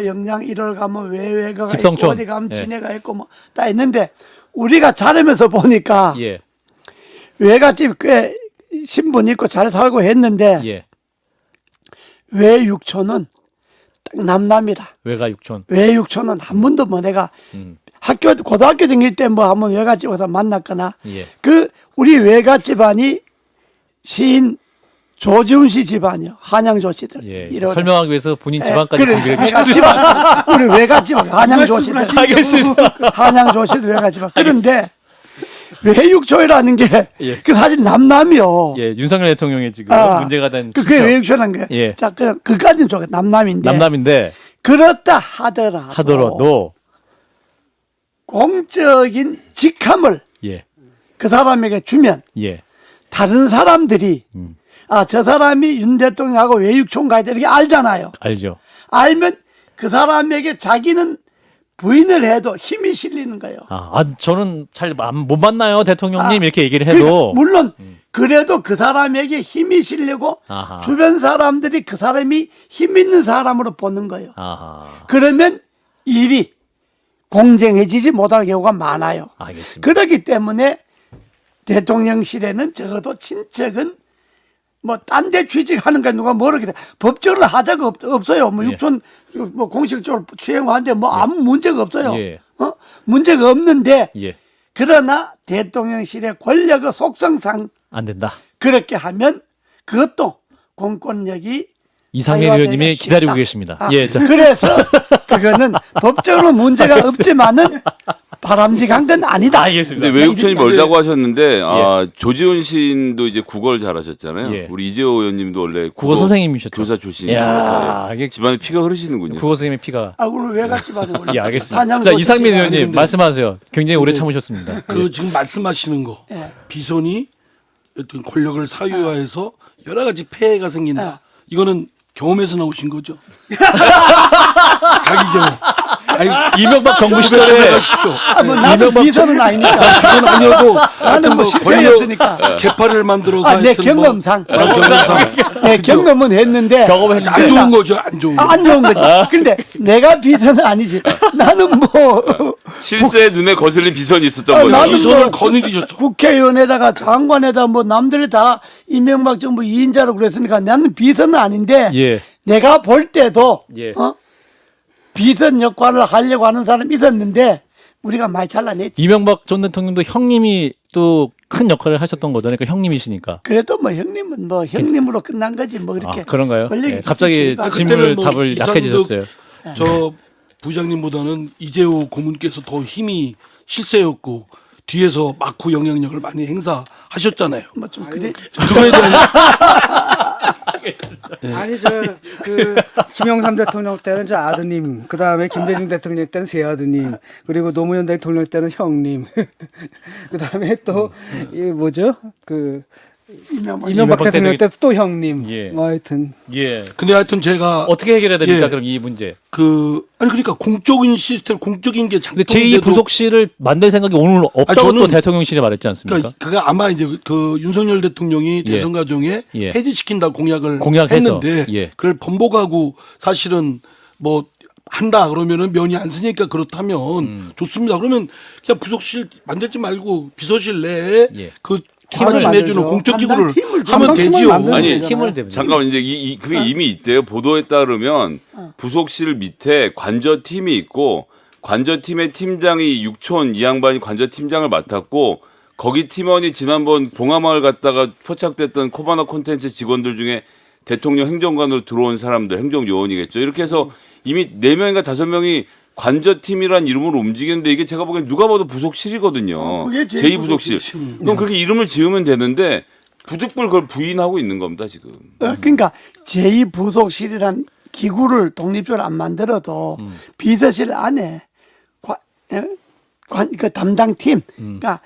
S2: 영양 1월 가면 외가
S1: 집성촌.
S2: 있고 어디 가면
S1: 예.
S2: 친애가 있고 뭐 다 있는데 우리가 자라면서 보니까
S1: 예.
S2: 외갓집 꽤 신분 있고 잘 살고 했는데
S1: 예.
S2: 외 육촌은 딱 남남이라.
S1: 외가 육촌.
S2: 외 육촌은 한 번도 뭐 내가 고등학교 다닐 때 뭐 한번 외갓집 가서 만났거나
S1: 예.
S2: 그 우리 외갓 집안이 시인 조지훈 씨 집안이요. 한양조 씨들.
S1: 예.
S2: 이런.
S1: 설명하기 위해서 본인 집안까지
S2: 그래,
S1: 공개해
S2: 외갓
S1: 주셨습니다.
S2: 집안. 우리 외갓 집안 한양조 씨들.
S1: 알겠습니다.
S2: 한양조 씨들 외갓 집안. 그런데 외육촌이라는 게
S1: 예.
S2: 그 사실 남남이요.
S1: 예, 윤석열 대통령이 지금 문제가 된
S2: 그게 외육촌한 게.
S1: 예.
S2: 자, 그럼 그까지는 좋아. 남남인데.
S1: 남남인데
S2: 그렇다
S1: 하더라도
S2: 공적인 직함을
S1: 예.
S2: 그 사람에게 주면
S1: 예.
S2: 다른 사람들이 저 사람이 윤 대통령하고 외육촌 가야 돼 이렇게 알잖아요.
S1: 알죠.
S2: 알면 그 사람에게 자기는 부인을 해도 힘이 실리는 거예요.
S1: 저는 잘 못 만나요, 대통령님
S2: 아,
S1: 이렇게 얘기를
S2: 그러니까
S1: 해도
S2: 물론 그래도 그 사람에게 힘이 실리고
S1: 아하.
S2: 주변 사람들이 그 사람이 힘 있는 사람으로 보는 거예요.
S1: 아하.
S2: 그러면 일이 공정해지지 못할 경우가 많아요.
S1: 알겠습니다.
S2: 그렇기 때문에 대통령실에는 적어도 친척은 뭐 딴 데 취직하는 거 누가 모르겠다. 법적으로 하자가 없어요. 뭐
S1: 예.
S2: 육촌 뭐 공식적으로 취행하는데 뭐 아무 문제가 없어요.
S1: 예.
S2: 문제가 없는데
S1: 예.
S2: 그러나 대통령실의 권력의 속성상
S1: 안 된다.
S2: 그렇게 하면 그것도 공권력이
S1: 이상민
S2: 사유화되기가
S1: 의원님이 기다리고
S2: 쉽다.
S1: 계십니다.
S2: 아,
S1: 예, 자.
S2: 그래서 그거는 법적으로 문제가 없지만은 바람직한 건 아니다.
S1: 알겠습니다.
S4: 근데 외국촌이
S2: 이러니까.
S4: 멀다고 하셨는데 조지훈 시인도 이제 국어를 잘하셨잖아요.
S1: 예.
S4: 우리 이재호 의원님도 원래
S1: 국어 선생님이셨죠.
S4: 교사
S1: 야,
S4: 출신이셔서
S1: 이게
S4: 집안에 피가 흐르시는군요.
S1: 국어 선생님의 피가.
S2: 우리 외갓 집안에
S1: 예, 알겠습니다. 자, 이상민 의원님 말씀하세요. 굉장히 오래 참으셨습니다.
S3: 그 지금 말씀하시는 거
S2: 예.
S3: 비선이 어떤 권력을 사유화해서 여러 가지 폐해가 생긴다. 이거는 경험에서 나오신 거죠? 자기 경험. 아니,
S1: 이명박 정부 시절에
S3: 하십시오.
S2: 뭐 나도 비서는 아니니까.
S3: 비선 아니어도
S2: 나는 뭐 실세였으니까.
S3: 개파를 만들어서
S2: 내
S3: 하여튼
S2: 경험상.
S3: 경험상.
S2: 내 경험은 했는데
S1: 경험했는데
S3: 안 좋은 거죠, 안 좋은 거.
S2: 안 좋은 거지. 근데 내가 비서는 아니지. 나는 뭐
S4: 실세 눈에 거슬린 비선이 있었던
S2: 아,
S4: 거죠.
S2: 나는
S3: 비선을
S2: 뭐
S3: 거느리셨죠.
S2: 국회의원에다가 장관에다 뭐 남들이 다 이명박 정부 2인자로 그랬으니까 나는 비서는 아닌데
S1: 예.
S2: 내가 볼 때도
S1: 예.
S2: 비선 역할을 하려고 하는 사람이 있었는데 우리가 많이 잘라냈지.
S1: 이명박 전 대통령도 형님이 또 큰 역할을 하셨던 거잖아요. 그러니까 형님이시니까.
S2: 그래도 뭐 형님은 뭐 형님으로 끝난 거지 뭐 그렇게.
S1: 그런가요?
S2: 권력이
S1: 예, 갑자기
S2: 깊이 깊이
S1: 질문
S3: 그때는 뭐
S1: 답을
S3: 이상득
S1: 약해지셨어요.
S3: 저 부장님보다는 이재호 고문께서 더 힘이 실세였고 뒤에서 마쿠 영향력을 많이 행사하셨잖아요.
S2: 뭐 좀 그래.
S3: 그거에 대한
S5: 아니 그 김영삼 대통령 때는 저 아드님, 그 다음에 김대중 대통령 때는 새 아드님, 그리고 노무현 대통령 때는 형님, 그 다음에 또 이 뭐죠 그 이명박 대통령 때 또 형님.
S1: 예.
S5: 뭐 하여튼
S1: 예.
S3: 근데 하여튼 제가
S1: 어떻게 해결해야 됩니까?
S3: 예.
S1: 그럼 이 문제.
S3: 아니 그러니까 공적인 시스템, 공적인 게
S1: 근데
S3: 작동인데도
S1: 제2부속실을 만들 생각이 오늘 없다고
S3: 저는-
S1: 또 대통령실이 말했지 않습니까?
S3: 그러니까 그게 아마 이제 그 윤석열 대통령이
S1: 예.
S3: 대선 과정에
S1: 예.
S3: 해지시킨다 공약을
S1: 공약해서.
S3: 했는데
S1: 예.
S3: 그걸 번복하고 사실은 뭐 한다 그러면은 면이 안 쓰니까 그렇다면 좋습니다. 그러면 그냥 부속실 만들지 말고 비서실 내에
S1: 예.
S3: 그
S5: 팀을
S3: 팀을 내주는
S5: 만들죠.
S3: 공적 기구를
S2: 담당 팀을
S3: 하면
S5: 담당 팀을
S3: 되지요.
S5: 만드는
S4: 아니,
S5: 거잖아요.
S1: 힘을 대면
S4: 잠깐만 이제 그게 이미 있대요. 보도에 따르면 부속실 밑에 관저팀이 있고 관저팀의 팀장이 육촌 이 양반이 관저팀장을 맡았고 거기 팀원이 지난번 봉하마을 갔다가 포착됐던 코바나 콘텐츠 직원들 중에 대통령 행정관으로 들어온 사람들 행정요원이겠죠. 이렇게 해서 이미 4명인가 5명이 관저팀이란 이름으로 움직이는데 이게 제가 보기엔 누가 봐도 부속실이거든요.
S2: 그게
S4: 제2부속실.
S2: 제2부속실.
S4: 그럼 그렇게 이름을 지으면 되는데 부득불 그걸 부인하고 있는 겁니다 지금.
S2: 그러니까 제2부속실이란 기구를 독립적으로 안 만들어도 비서실 안에 그 담당팀, 그러니까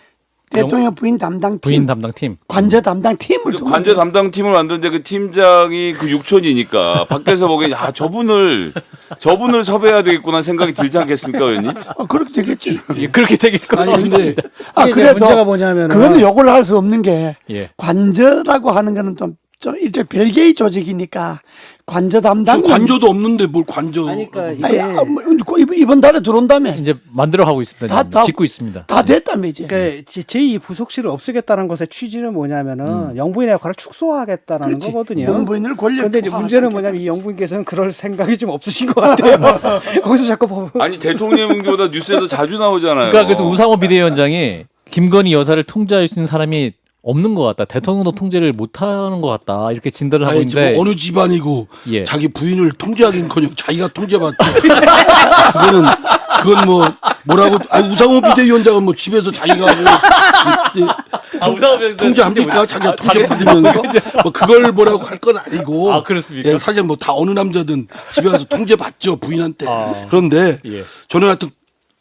S2: 대통령 부인 담당팀,
S1: 부인 담당팀.
S2: 관저 담당팀을 두면
S4: 관저 담당팀을 만드는데 그 팀장이 그 육촌이니까 밖에서 보기엔 저분을 섭외해야 되겠구나 생각이 들지 않겠습니까, 의원님?
S2: 그렇게 되겠지.
S1: 예, 그렇게 되겠고.
S3: 아니 근데
S5: 이게 이제 문제가 뭐냐면은
S2: 그거는 요걸 할 수 없는 게
S1: 예.
S2: 관저라고 하는 거는 좀 일종 별개의 조직이니까 관저 담당
S3: 관저도 없는데 뭘 관저?
S5: 아니, 그러니까 이게
S2: 이번 달에 들어온다며
S1: 이제 만들어 가고 있습니다. 지금. 짓고 있습니다.
S2: 다 됐다며 이제.
S5: 그러니까 제2 부속실을 없애겠다는 것의 취지는 뭐냐면은 영부인의 역할을 축소하겠다는
S2: 그렇지.
S5: 거거든요.
S2: 영부인을 권력
S5: 근데 이제
S2: 투하하겠다.
S5: 문제는 뭐냐면 이 영부인께서는 그럴 생각이 좀 없으신 것 같아요. 거기서 자꾸 보면
S4: 아니 대통령보다 뉴스에도 자주 나오잖아요.
S1: 그러니까 그래서 우상호 비대위원장이 김건희 여사를 통제할 수 있는 사람이 없는 것 같다. 대통령도 통제를 못하는 것 같다. 이렇게 진단을 하고
S3: 아니
S1: 있는데
S3: 뭐 어느 집안이고
S1: 예.
S3: 자기 부인을 통제하긴커녕 자기가 통제받죠. 그건 뭐라고? 아니 우상호 비대위원장은 뭐 집에서 자기가 통제합니까? 자기가 통제받으면서 뭐 그걸 뭐라고 할 건 아니고.
S1: 아, 그렇습니까?
S3: 예, 사실 뭐 다 어느 남자든 집에 가서 통제받죠 부인한테.
S1: 아.
S3: 그런데
S1: 예.
S3: 저는 하여튼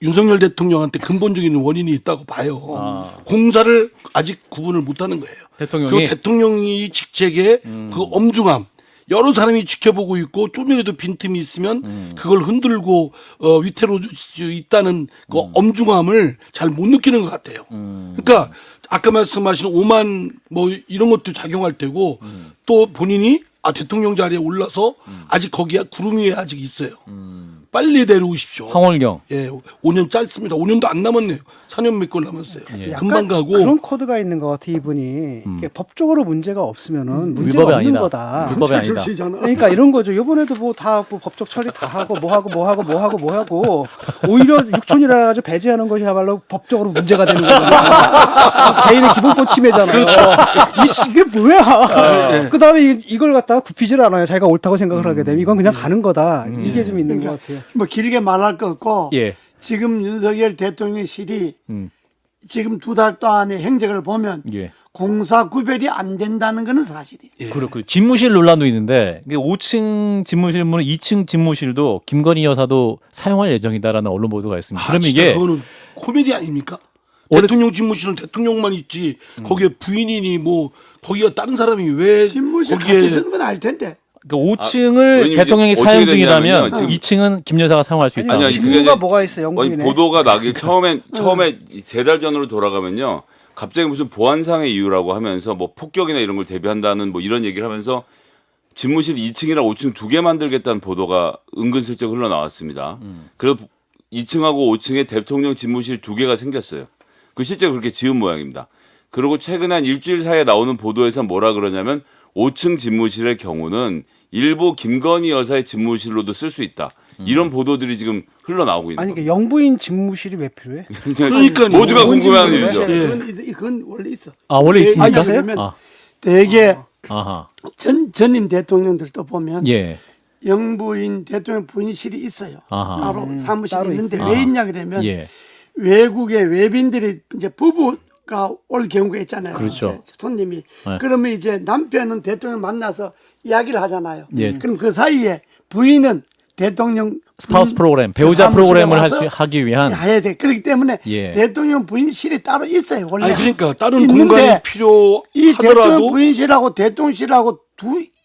S3: 윤석열 대통령한테 근본적인 원인이 있다고 봐요.
S1: 아.
S3: 공사를 아직 구분을 못하는 거예요.
S1: 대통령이
S3: 그리고 대통령이 직책의 그 엄중함. 여러 사람이 지켜보고 있고 좀이라도 빈틈이 있으면 그걸 흔들고 위태로울 수 있다는 그 엄중함을 잘 못 느끼는 것 같아요. 그러니까 아까 말씀하신 오만 뭐 이런 것도 작용할 테고 또 본인이 대통령 자리에 올라서 아직 거기에 구름 위에 아직 있어요. 빨리 내려오십시오.
S1: 황홀경.
S3: 예, 5년 짧습니다. 5년도 안 남았네요. 4년 몇 개월 남았어요.
S1: 예.
S3: 금방 가고.
S5: 그런 코드가 있는 것 같아 이분이. 이게 법적으로 문제가 없으면은 문제가
S1: 위법이
S5: 없는
S1: 아니다.
S5: 거다.
S1: 위법이 아니다.
S2: 출시잖아.
S5: 그러니까 이런 거죠. 이번에도 뭐 다 법적 처리 다 하고 뭐 하고 오히려 육촌이라 가지고 배제하는 것이야말로 법적으로 문제가 되는 거잖아요. 개인의 기본권 침해잖아요. 이게 뭐야? 그 다음에 이걸 갖다가 굽히질 않아요. 자기가 옳다고 생각을 하게 되면 이건 그냥 가는 거다. 이게 좀 있는 것 같아요.
S2: 뭐 길게 말할 거 없고
S1: 예.
S2: 지금 윤석열 대통령실이
S1: 음.
S2: 지금 2달 동안의 행적을 보면
S1: 예.
S2: 공사 구별이 안 된다는 것은 사실이에요.
S1: 그렇고 집무실 논란도 있는데 5층 집무실은 2층 집무실도 김건희 여사도 사용할 예정이다라는 언론 보도가 있습니다. 그럼
S3: 진짜
S1: 이게
S3: 그거는 코미디 아닙니까?
S1: 원래
S3: 대통령 집무실은 대통령만 있지 거기에 부인이니 뭐 거기가 다른 사람이 왜
S2: 집무실 같이
S3: 거기에
S2: 쓰는 건 알 텐데.
S1: 5층을
S4: 의원님,
S1: 대통령이
S4: 이제
S1: 사용
S4: 어떻게
S1: 중이라면
S4: 됐냐면요.
S1: 2층은 김 여사가 사용할 수 있다.
S4: 아니, 그게
S5: 직무가
S4: 이제-
S5: 뭐가 있어
S4: 아니,
S5: 영국이네.
S4: 보도가 나기 처음에 3달 전으로 돌아가면요. 갑자기 무슨 보안상의 이유라고 하면서 뭐 폭격이나 이런 걸 대비한다는 뭐 이런 얘기를 하면서 집무실 2층이랑 5층 2개 만들겠다는 보도가 은근슬쩍 흘러나왔습니다. 그래서 2층하고 5층에 대통령 집무실 2개가 생겼어요. 그 실제 그렇게 지은 모양입니다. 그리고 최근에 한 일주일 사이에 나오는 보도에서 뭐라 그러냐면 5층 집무실의 경우는 일부 김건희 여사의 집무실로도 쓸 수 있다. 이런 보도들이 지금 흘러나오고 있는
S5: 아니
S4: 겁니다.
S5: 그러니까 영부인 집무실이 왜 필요해?
S3: 그러니까요.
S4: 모두가 궁금해하는
S5: 뭔지
S4: 일이죠.
S5: 모르겠어요.
S2: 그건 원래 있어.
S1: 아, 원래 있습니까?
S2: 있어요?
S1: 아,
S2: 대개
S1: 아하.
S2: 전임 대통령들도 보면
S1: 예.
S2: 영부인 대통령 부인실이 있어요.
S1: 아하.
S2: 따로 사무실이
S5: 따로
S2: 있는데
S1: 있고.
S2: 왜
S1: 아하.
S2: 있냐 그러면
S1: 예.
S2: 외국의 외빈들이 이제 부부가 올 경우가 있잖아요.
S1: 그렇죠.
S2: 이제 손님이.
S1: 네.
S2: 그러면 이제 남편은 대통령 만나서 이야기를 하잖아요.
S1: 예.
S2: 그럼 그 사이에 부인은 대통령
S1: 스파우스 프로그램, 배우자
S2: 사무실에
S1: 프로그램을
S2: 와서
S1: 하기 위한
S2: 해야 돼. 그렇기 때문에
S1: 예.
S2: 대통령 부인실이 따로 있어요. 원래.
S3: 아니 그러니까 다른
S2: 있는데
S3: 공간이
S2: 이 대통령
S3: 필요하더라도
S2: 부인실하고 대통령실하고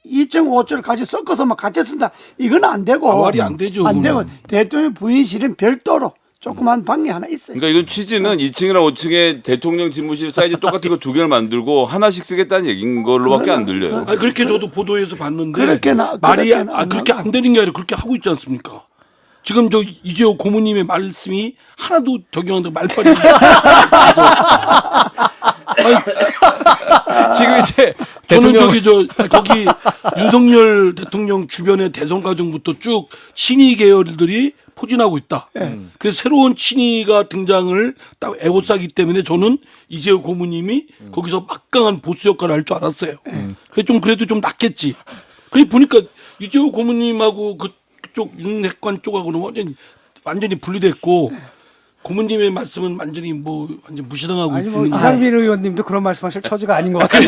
S2: 2.5조를 같이 섞어서만 같이 쓴다. 이건 안 되고.
S3: 말이 안 되죠,
S2: 안
S3: 그거는.
S2: 되고 대통령 부인실은 별도로 조그만 방이 하나 있어요.
S4: 그러니까 이건 취지는 2층이랑 5층에 대통령 집무실 사이즈 똑같은 거 2개를 만들고 하나씩 쓰겠다는 얘기인 걸로밖에 안 들려요.
S3: 아니 그렇게 저도 보도에서 봤는데
S2: 그렇게
S3: 말이
S2: 그렇게는 안
S3: 그렇게
S2: 하고.
S3: 안 되는 게 아니라 그렇게 하고 있지 않습니까? 지금 저 이재호 고모님의 말씀이 하나도 적용한다 말빨이
S1: 지금 이제
S3: 저는
S1: 대통령
S3: 저기 윤석열 대통령 주변의 대선 과정부터 쭉 친이 계열들이 포진하고 있다. 그래서 새로운 친이가 등장을 딱 애호싸기 때문에 저는 이재호 고모님이 거기서 막강한 보수 역할을 할 줄 알았어요. 그래 좀 그래도 좀 낫겠지. 그래 보니까 이재호 고모님하고 그쪽 윤핵관 쪽하고는 완전히 분리됐고 고모님의 말씀은 완전히 완전 무시당하고
S5: 아니 뭐
S3: 있는
S5: 이상민 의원님도 그런 말씀하실 처지가 아닌 것 같아요.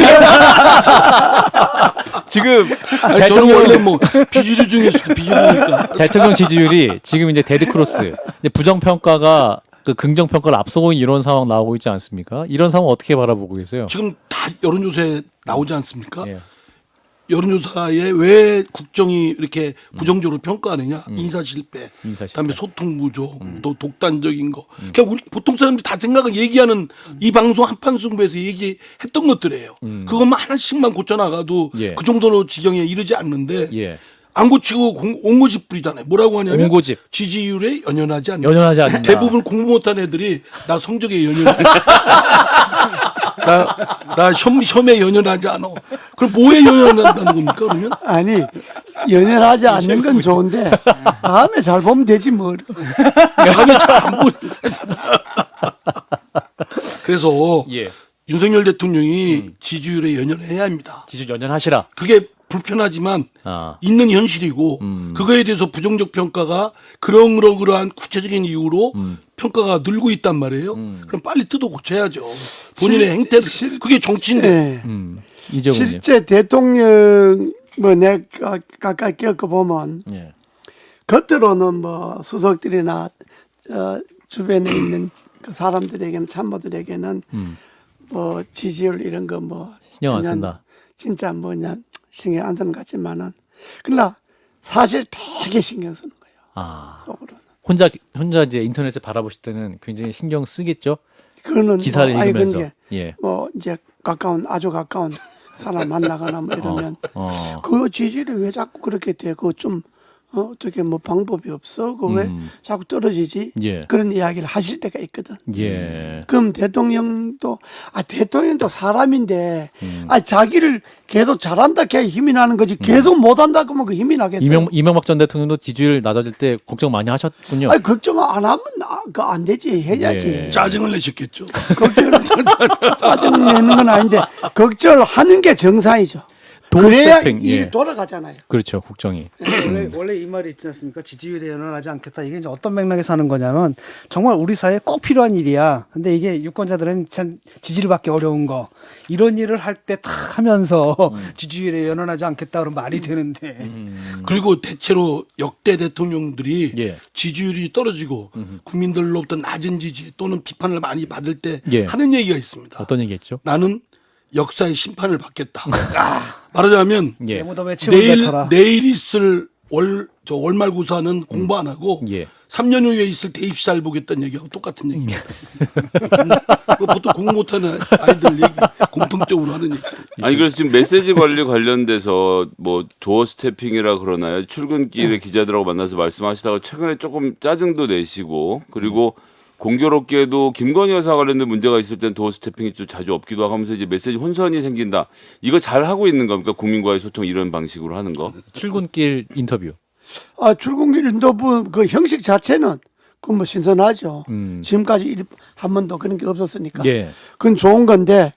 S1: 지금
S3: 아니, 저는
S1: 대통령
S3: 원래 비주류 중에서도 비주류니까.
S1: 대통령 지지율이 지금 이제 데드 크로스, 부정 평가가 그 긍정 평가를 앞서고 있는 이런 상황 나오고 있지 않습니까? 이런 상황 어떻게 바라보고 계세요?
S3: 지금 다 여론조사에 나오지 않습니까?
S1: 예.
S3: 여론조사에 왜 국정이 이렇게 부정적으로 평가하느냐? 인사 실패,
S1: 인사 실패.
S3: 그다음에 소통 부족, 또 독단적인 거. 그러니까 우리 보통 사람들이 다 생각은 얘기하는 이 방송 한판 승부에서 얘기했던 것들이에요. 그것만 하나씩만 고쳐 나가도
S1: 예.
S3: 그 정도로 지경에 이르지 않는데
S1: 예.
S3: 안 고치고 온고집 부리잖아요. 뭐라고 하냐면
S1: 온고집.
S3: 지지율에 연연하지 않는다.
S1: 연연하지 않는다.
S3: 대부분 공부 못한 애들이 나 성적에 연연해. 나 혐에 연연하지 않아. 그럼 뭐에 연연한다는 겁니까 그러면?
S2: 아니 연연하지 않는 건 좋은데 다음에 잘 보면 되지 뭐.
S3: 다음에 잘 안 보인다. 그래서
S1: 예.
S3: 윤석열 대통령이 지지율에 연연해야 합니다.
S1: 지지율 연연하시라.
S3: 그게 불편하지만
S1: 아.
S3: 있는 현실이고 그거에 대해서 부정적 평가가 그러한 구체적인 이유로 평가가 늘고 있단 말이에요. 그럼 빨리 뜯어 고쳐야죠. 본인의 행태를 그게 정치인데.
S2: 네.
S1: 이재호님.
S2: 실제 대통령 내가 가까이 겪어보면
S1: 예.
S2: 겉으로는 수석들이나 주변에 있는 그 사람들에게는 참모들에게는 지지율 이런 거
S1: 신경 안
S2: 전혀
S1: 쓴다.
S2: 진짜 신경 안 쓰는 것 같지만은 그러나 사실 되게 신경 쓰는 거예요.
S1: 아.
S2: 속으로는.
S1: 혼자 이제 인터넷에 바라보실 때는 굉장히 신경 쓰겠죠.
S2: 그거는
S1: 기사를 읽으면서.
S2: 근데
S1: 예.
S2: 이제 아주 가까운 사람 만나거나 이러면
S1: 어.
S2: 그 지지율이 왜 자꾸 그렇게 돼? 그거 좀 어떻게 방법이 없어? 그 왜 자꾸 떨어지지?
S1: 예.
S2: 그런 이야기를 하실 때가 있거든.
S1: 예.
S2: 그럼 대통령도 사람인데 자기를 계속 잘한다 걔 힘이 나는 거지 계속 못한다 그러면 그 힘이 나겠어요?
S1: 이명박 전 대통령도 지지율 낮아질 때 걱정 많이 하셨군요.
S2: 걱정 안 하면 안 되지 해야지.
S1: 예.
S3: 짜증을 내셨겠죠.
S2: 짜증 내는 건 아닌데 걱정하는 게 정상이죠. 그래야
S1: 도스태핑,
S2: 일이
S1: 예.
S2: 돌아가잖아요.
S1: 그렇죠. 국정이.
S5: 원래 이 말이 있지 않습니까? 지지율에 연연하지 않겠다. 이게 이제 어떤 맥락에서 하는 거냐면 정말 우리 사회에 꼭 필요한 일이야. 근데 이게 유권자들은 참 지지를 받기 어려운 거 이런 일을 할 때 탁 하면서 지지율에 연연하지 않겠다 그런 말이 되는데
S3: 그리고 대체로 역대 대통령들이
S1: 예.
S3: 지지율이 떨어지고 국민들로부터 낮은 지지 또는 비판을 많이 받을 때
S1: 예.
S3: 하는 얘기가 있습니다.
S1: 어떤 얘기했죠?
S3: 나는 역사의 심판을 받겠다. 말하자면
S1: 예.
S5: 내 무덤에 침을 뱉어라.
S3: 내일 있을 월말고사는 공부 안 하고
S1: 예.
S3: 3년 후에 있을 대입시잘 보겠다는 얘기하고 똑같은 얘기입니다. 보통 공부 못하는 아이들 얘기 공통적으로 하는 얘기.
S4: 아니 그래서 지금 메시지 관리 관련돼서 도어 스태핑이라 그러나요? 출근길에 기자들하고 만나서 말씀하시다가 최근에 조금 짜증도 내시고 그리고 공교롭게도 김건희 여사 관련된 문제가 있을 땐 도어 스태핑이 좀 자주 없기도 하면서 이제 메시지 혼선이 생긴다. 이거 잘 하고 있는 겁니까? 국민과의 소통 이런 방식으로 하는 거?
S1: 출근길 인터뷰.
S2: 출근길 인터뷰 그 형식 자체는 그건 신선하죠. 지금까지 한 번도 그런 게 없었으니까.
S1: 예.
S2: 그건 좋은 건데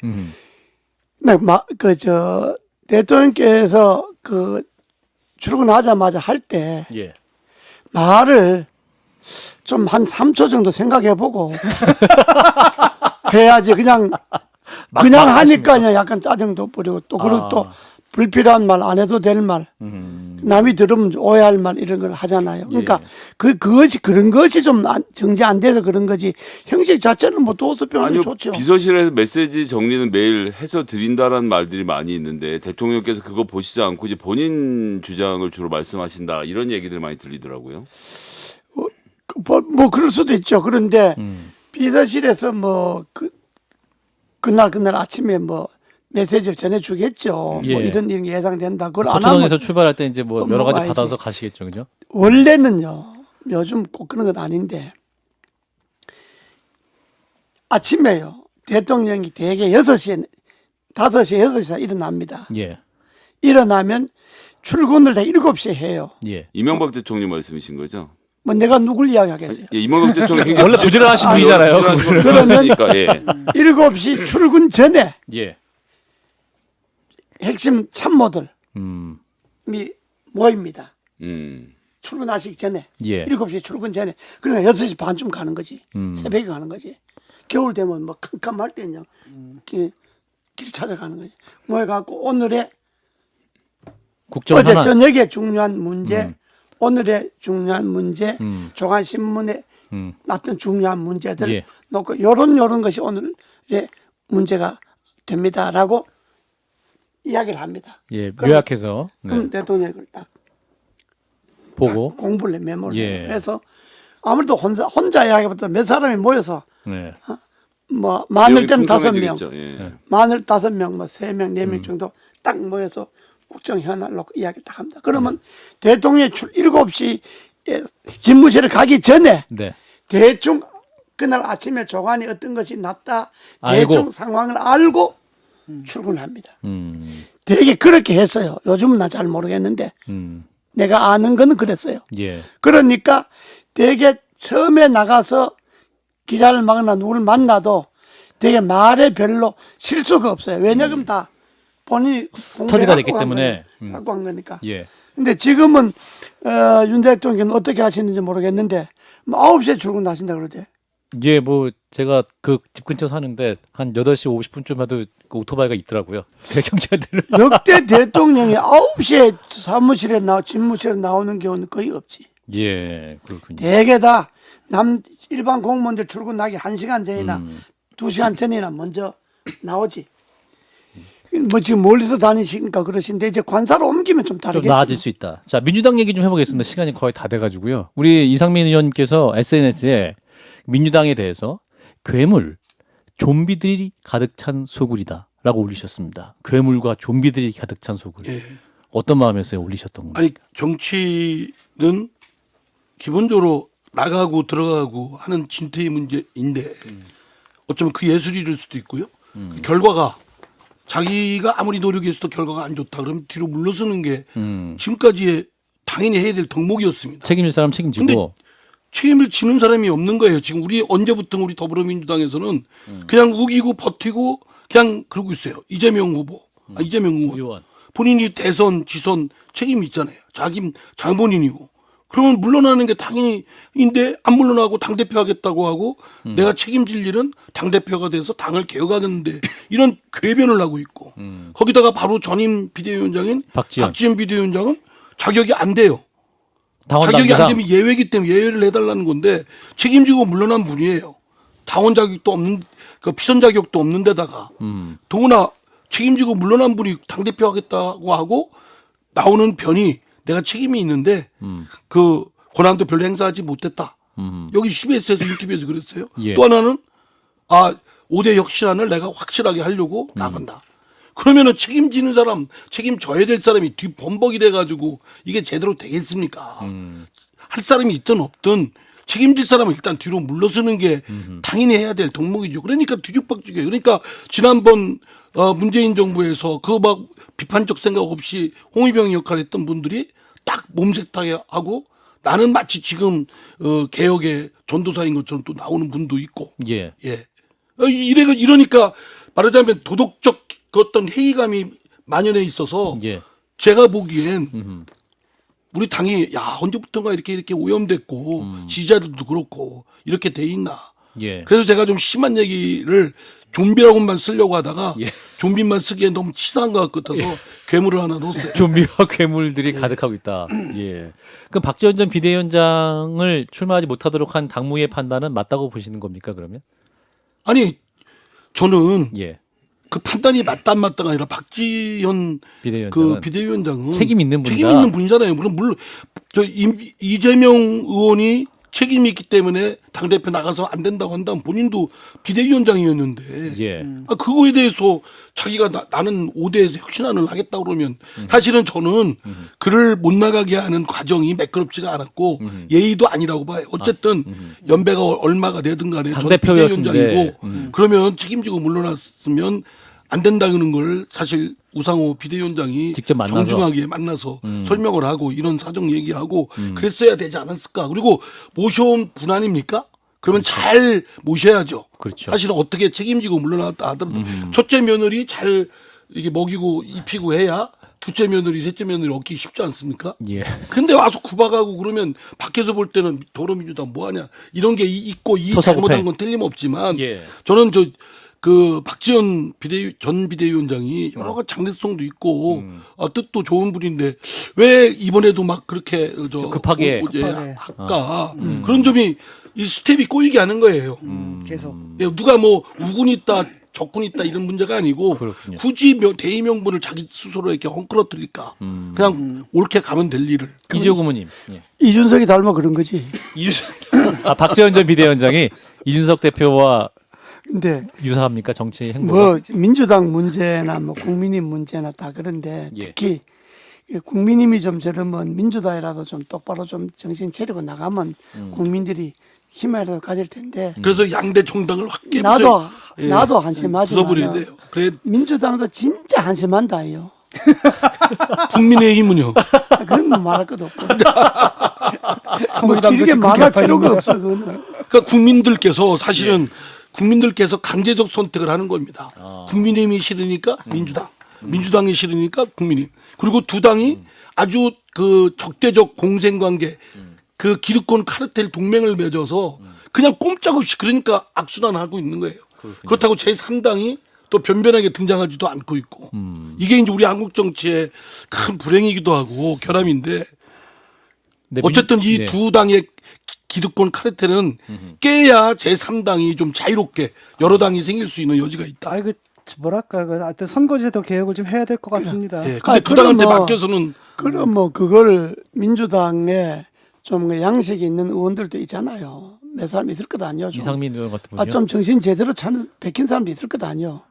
S2: 대통령께서 출근하자마자 할 때
S1: 예.
S2: 말을 좀 한 3초 정도 생각해보고 해야지 그냥 하니까 그냥 약간 짜증도 부리고 또 그리고 또 불필요한 말 안 해도 될 말 남이 들으면 오해할 말 이런 걸 하잖아요. 그러니까
S1: 예.
S2: 그것이 그런 것이 좀 정제 안 돼서 그런 거지. 형식 자체는 뭐 도수평하는
S4: 아니요,
S2: 좋죠.
S4: 비서실에서 메시지 정리는 매일 해서 드린다라는 말들이 많이 있는데 대통령께서 그거 보시지 않고 이제 본인 주장을 주로 말씀하신다 이런 얘기들 많이 들리더라고요.
S2: 뭐 그럴 수도 있죠. 그런데 비서실에서 뭐 그날 아침에 뭐 메시지를 전해주겠죠.
S1: 예.
S2: 뭐 이런 일이 예상된다. 그걸 안 하면
S1: 서초동에서 출발할 때 이제 뭐 여러 가지
S2: 넘어가야지.
S1: 받아서 가시겠죠, 그죠?
S2: 원래는요. 요즘 꼭 그런 건 아닌데 아침에요. 대통령이 대개 6시에 5시에 6시에 일어납니다.
S1: 예,
S2: 일어나면 출근을 다 7시에 해요.
S1: 예.
S4: 이명박 대통령 말씀이신 거죠?
S2: 뭐 내가 누굴 이야기하겠어요.
S4: 예, 이명박 대통령 굉장히
S1: 원래 부지런하신 분이잖아요.
S2: 그러면
S4: 예.
S2: 7시 출근 전에
S1: 예.
S2: 핵심 참모들이
S1: 음.
S2: 모입니다.
S4: 음.
S2: 출근하시기 전에.
S1: 예.
S2: 7시 출근 전에. 그러니까 6시 반쯤 가는 거지.
S1: 음.
S2: 새벽에 가는 거지. 겨울 되면 뭐 캄캄할 때는요. 길 찾아가는 거지. 모여갖고 오늘의
S1: 국정
S2: 어제
S1: 하나.
S2: 저녁에 중요한 문제, 오늘의 중요한 문제, 조간신문에
S1: 음.
S2: 났던 중요한 문제들
S1: 예.
S2: 놓고 요런 것이 오늘의 문제가 됩니다라고 이야기를 합니다.
S1: 예,
S2: 그럼-
S1: 요약해서 네.
S2: 그럼 대통령이 그걸 딱
S1: 보고.
S2: 공부를 해, 메모를
S1: 예.
S2: 해서 아무래도 혼자 이야기보다 몇 사람이 모여서
S1: 네.
S2: 뭐 많을 때는
S4: 내용이
S2: 5명,
S4: 풍성해지겠죠. 예.
S2: 많을 5명, 뭐 3명, 4명 정도 딱 모여서 국정 현안을 놓고 이야기를 딱 합니다. 그러면 대통령이 7시에 집무실에 가기 전에
S1: 네.
S2: 대충 그날 아침에 조간이 어떤 것이 났다
S1: 알고.
S2: 대충 상황을 알고 출근합니다.
S1: 음.
S2: 되게 그렇게 했어요. 요즘은 난 잘 모르겠는데
S1: 음.
S2: 내가 아는 거는 그랬어요.
S1: 예.
S2: 그러니까 되게 처음에 나가서 기자를 만나 누굴 만나도 되게 말에 별로 실수가 없어요. 왜냐하면 다 본인이
S1: 스터디가 됐기
S2: 공부해갖고 한
S1: 때문에.
S2: 거니까, 갖고 한 거니까.
S1: 예.
S2: 근데 지금은 윤 대통령은 어떻게 하시는지 모르겠는데 뭐 9시에 출근하신다 그러대.
S1: 예, 뭐 제가 그 집 근처 사는데 한 8시 50분쯤 해도 그 오토바이가 있더라고요. 경찰들.
S2: 역대 대통령이 9시에 사무실에 집무실에 나오는 경우는 거의 없지.
S1: 예, 그렇군요.
S2: 대개 다 일반 공무원들 출근하기 1시간 전이나 2시간 전이나 먼저 나오지. 뭐 지금 멀리서 다니시니까 그러신데 이제 관사로 옮기면 좀
S1: 좀
S2: 다르겠지.
S1: 나아질 수 있다. 자, 민주당 얘기 좀 해보겠습니다. 시간이 거의 다 돼가지고요. 우리 이상민 의원님께서 SNS에 민주당에 대해서 괴물, 좀비들이 가득 찬 소굴이다라고 올리셨습니다. 괴물과 좀비들이 가득 찬 소굴.
S3: 예.
S1: 어떤 마음에서 올리셨던 건가요?
S3: 아니 정치는 기본적으로 나가고 들어가고 하는 진퇴의 문제인데 어쩌면 그 예술일 수도 있고요. 그 결과가 자기가 아무리 노력했어도 결과가 안 좋다 그러면 뒤로 물러서는 게 지금까지의 당연히 해야 될 덕목이었습니다.
S1: 책임질 사람 책임지고.
S3: 책임을 지는 사람이 없는 거예요. 지금 우리 언제부터 우리 더불어민주당에서는 그냥 우기고 버티고 그냥 그러고 있어요. 이재명 후보, 이재명 의원.
S1: 의원.
S3: 본인이 대선, 지선 책임이 있잖아요. 자기 장본인이고. 그러면 물러나는 게 당연히인데 안 물러나고 당대표 하겠다고 하고 내가 책임질 일은 당대표가 돼서 당을 개혁하겠는데 이런 궤변을 하고 있고 거기다가 바로 전임 비대위원장인
S1: 박지원
S3: 비대위원장은 자격이 안 돼요.
S1: 당원
S3: 자격이 안
S1: 당규상.
S3: 되면 예외이기 때문에 예외를 해달라는 건데 책임지고 물러난 분이에요. 당원 자격도 없는, 그 비선 자격도 없는 데다가 더구나 책임지고 물러난 분이 당대표 하겠다고 하고 나오는 편이 내가 책임이 있는데 그 권한도 별로 행사하지 못했다. 여기 CBS에서 유튜브에서 그랬어요.
S1: 예.
S3: 또 하나는 5대 혁신안을 내가 확실하게 하려고 나간다. 그러면은 책임지는 사람, 책임져야 될 사람이 뒷범벅이 돼가지고 이게 제대로 되겠습니까? 할 사람이 있든 없든 책임질 사람은 일단 뒤로 물러서는 게 당연히 해야 될 덕목이죠. 그러니까 뒤죽박죽이에요. 그러니까 지난번 문재인 정부에서 그 막 비판적 생각 없이 홍위병 역할을 했던 분들이 딱 몸색하게 하고 나는 마치 지금 개혁의 전도사인 것처럼 또 나오는 분도 있고.
S1: 예.
S3: 예. 이러니까 말하자면 도덕적 그 어떤 회의감이 만연해 있어서
S1: 예.
S3: 제가 보기엔 우리 당이 야 언제부턴가 이렇게 오염됐고 지지자들도 그렇고 이렇게 돼 있나.
S1: 예.
S3: 그래서 제가 좀 심한 얘기를 좀비라고만 쓰려고 하다가
S1: 예.
S3: 좀비만 쓰기에 너무 치사한 것 같아서 괴물을 하나 넣었어요.
S1: 좀비와 괴물들이 가득하고 있다. 예. 그럼 박지원 전 비대위원장을 출마하지 못하도록 한 당무의 판단은 맞다고 보시는 겁니까? 그러면?
S3: 아니 저는
S1: 예.
S3: 그 판단이 맞다 안 맞다가 아니라 박지현
S1: 비대위원장은
S3: 그 비대위원장은
S1: 책임 있는 분이다.
S3: 책임 있는 분이잖아요. 물론 저 이재명 의원이 책임이 있기 때문에 당대표 나가서 안 된다고 한다면 본인도 비대위원장이었는데
S1: 예.
S3: 그거에 대해서 자기가 나는 5대에서 혁신안을 하겠다 그러면 사실은 저는 그를 못 나가게 하는 과정이 매끄럽지가 않았고 예의도 아니라고 봐요. 어쨌든 연배가 얼마가 되든 간에 전
S1: 당대표였는데.
S3: 비대위원장이고 그러면 책임지고 물러났으면 안 된다는 걸 사실 우상호 비대위원장이
S1: 직접 만나서.
S3: 정중하게 만나서 설명을 하고 이런 사정 얘기하고 그랬어야 되지 않았을까. 그리고 모셔온 분 아닙니까? 그러면 잘 모셔야죠.
S1: 그렇죠.
S3: 사실은 어떻게 책임지고 물러났다 하더라도 첫째 며느리 잘 이게 먹이고 입히고 해야 둘째 며느리, 셋째 며느리 얻기 쉽지 않습니까?
S1: 예.
S3: 근데 와서 구박하고 그러면 밖에서 볼 때는 더불어민주당 뭐하냐 이런 게 있고 이
S1: 토사구팽.
S3: 잘못한 건 틀림없지만
S1: 예.
S3: 저는 그 박지원 전 비대위원장이 여러 가지 장래성도 있고 뜻도 좋은 분인데 왜 이번에도 막 그렇게
S1: 급하게.
S3: 할까 그런 점이 이 스텝이 꼬이게 하는 거예요.
S5: 계속.
S3: 예, 누가 뭐 우군 있다 적군 있다 이런 문제가 아니고
S1: 그렇군요.
S3: 굳이 대의 명분을 자기 스스로 이렇게 헝클어뜨릴까 그냥 옳게 가면 될 일을
S1: 이지호 고모님. 예.
S2: 이준석이 닮아 그런 거지.
S1: 박지원 전 비대위원장이 이준석 대표와
S2: 근데
S1: 유사합니까? 정치 행보가?
S2: 뭐 민주당 문제나 뭐 국민의 문제나 다 그런데
S1: 예.
S2: 특히 국민님이 좀 저러면 민주당이라도 좀 똑바로 좀 정신 차리고 나가면 국민들이 힘이라도 가질 텐데
S3: 그래서 양대 정당을 확
S2: 나도 한심하지만
S3: 부숴버려야 돼요. 그래
S2: 민주당도 진짜 한심한다요.
S3: 국민의힘은요.
S2: 그건 뭐 말할 것도 없고. 뭐
S5: 정의당도
S2: 길게
S5: 지금
S2: 말할
S5: 그렇게
S2: 필요가
S5: 하는
S2: 없어 그거는.
S3: 그러니까 국민들께서 사실은 국민들께서 강제적 선택을 하는 겁니다. 국민의힘이 싫으니까 민주당, 민주당이 싫으니까 국민의힘. 그리고 두 당이 아주 그 적대적 공생관계, 그 기득권 카르텔 동맹을 맺어서 그냥 꼼짝없이 그러니까 악순환하고 있는 거예요. 그렇다고 제3당이 또 변변하게 등장하지도 않고 있고 이게 이제 우리 한국 정치의 큰 불행이기도 하고 결함인데
S1: 근데
S3: 어쨌든 이
S1: 네.
S3: 두 당의 기득권 카르텔은 깨야 제3당이 좀 자유롭게 여러 당이 생길 수 있는 여지가 있다.
S5: 아이 그 뭐랄까 그 하여튼 선거제도 개혁을 좀 해야 될 것 같습니다.
S3: 예, 근데 두 당한테 맡겨서는
S2: 그럼 뭐 그걸 민주당에 좀 양식이 있는 의원들도 있잖아요. 몇 사람 있을 것 아니요. 좀.
S1: 이상민 의원 같은 분이요.
S2: 좀 정신 제대로 베낀 사람도 있을 것 아니요.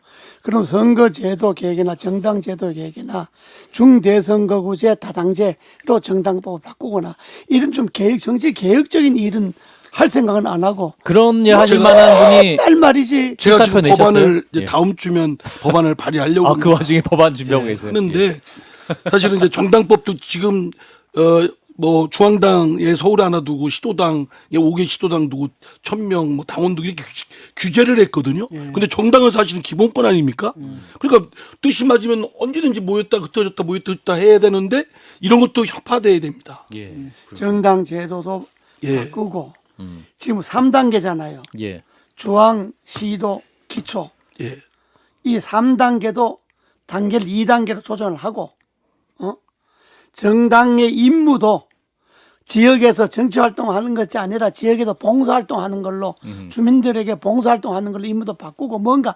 S2: 그럼 선거제도 개혁이나 정당제도 개혁이나 중대선거구제 다당제로 정당법을 바꾸거나 이런 좀 정치 개혁적인 일은 할 생각은 안 하고
S1: 그런 예 하실 만한 분이
S2: 할 말이지.
S3: 제가 지금
S1: 출사표
S3: 법안을
S1: 내셨어요?
S3: 이제
S1: 예.
S3: 다음 주면 법안을 발의하려고
S1: 그 와중에 법안 준비하고 계세요.
S3: 하는데 사실은 이제 정당법도 지금 뭐 중앙당에 서울 하나 두고 시도당에 5개 시도당 두고 1000명 뭐 당원 두고 이렇게 규제를 했거든요. 근데 정당은 사실은 기본권 아닙니까? 그러니까 뜻이 맞으면 언제든지 모였다 흩어졌다 모였다 해야 되는데 이런 것도 협파돼야 됩니다.
S1: 예.
S2: 정당 제도도
S3: 예.
S2: 바꾸고 지금 3단계잖아요.
S1: 예.
S2: 중앙, 시도, 기초.
S3: 예.
S2: 이 3단계도 단계를 2단계로 조정을 하고 정당의 임무도 지역에서 정치활동하는 것이 아니라 지역에서 봉사활동하는 걸로 주민들에게 봉사활동하는 걸로 임무도 바꾸고 뭔가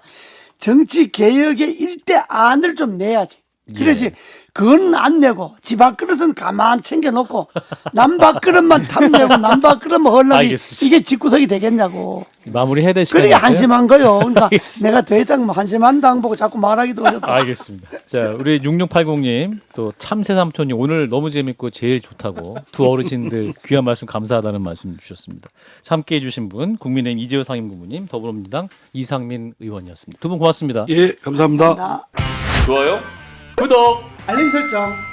S2: 정치개혁의 일대안을 좀 내야지. 그래야지 그건 안 내고 집 밥그릇은 가만 챙겨놓고 남 밥그릇만 탐내고 남 밥그릇만 헐렁이
S1: 알겠습니다.
S2: 이게 집구석이 되겠냐고.
S1: 마무리 해야 될 시간이
S2: 그러니까
S1: 왔어요?
S2: 한심한 거요. 그러니까
S1: 알겠습니다.
S2: 내가 더 이상 뭐 한심한 당 보고 자꾸 말하기도 어렵다.
S1: 알겠습니다. 자, 우리 6680님 또 참새삼촌님 오늘 너무 재밌고 제일 좋다고 두 어르신들 귀한 말씀 감사하다는 말씀 주셨습니다. 함께 해주신 분 국민의힘 이재호 상임고문님, 더불어민주당 이상민 의원이었습니다. 두 분 고맙습니다.
S3: 예, 감사합니다.
S2: 나
S4: 좋아요?
S1: 구독!
S5: 알림 설정.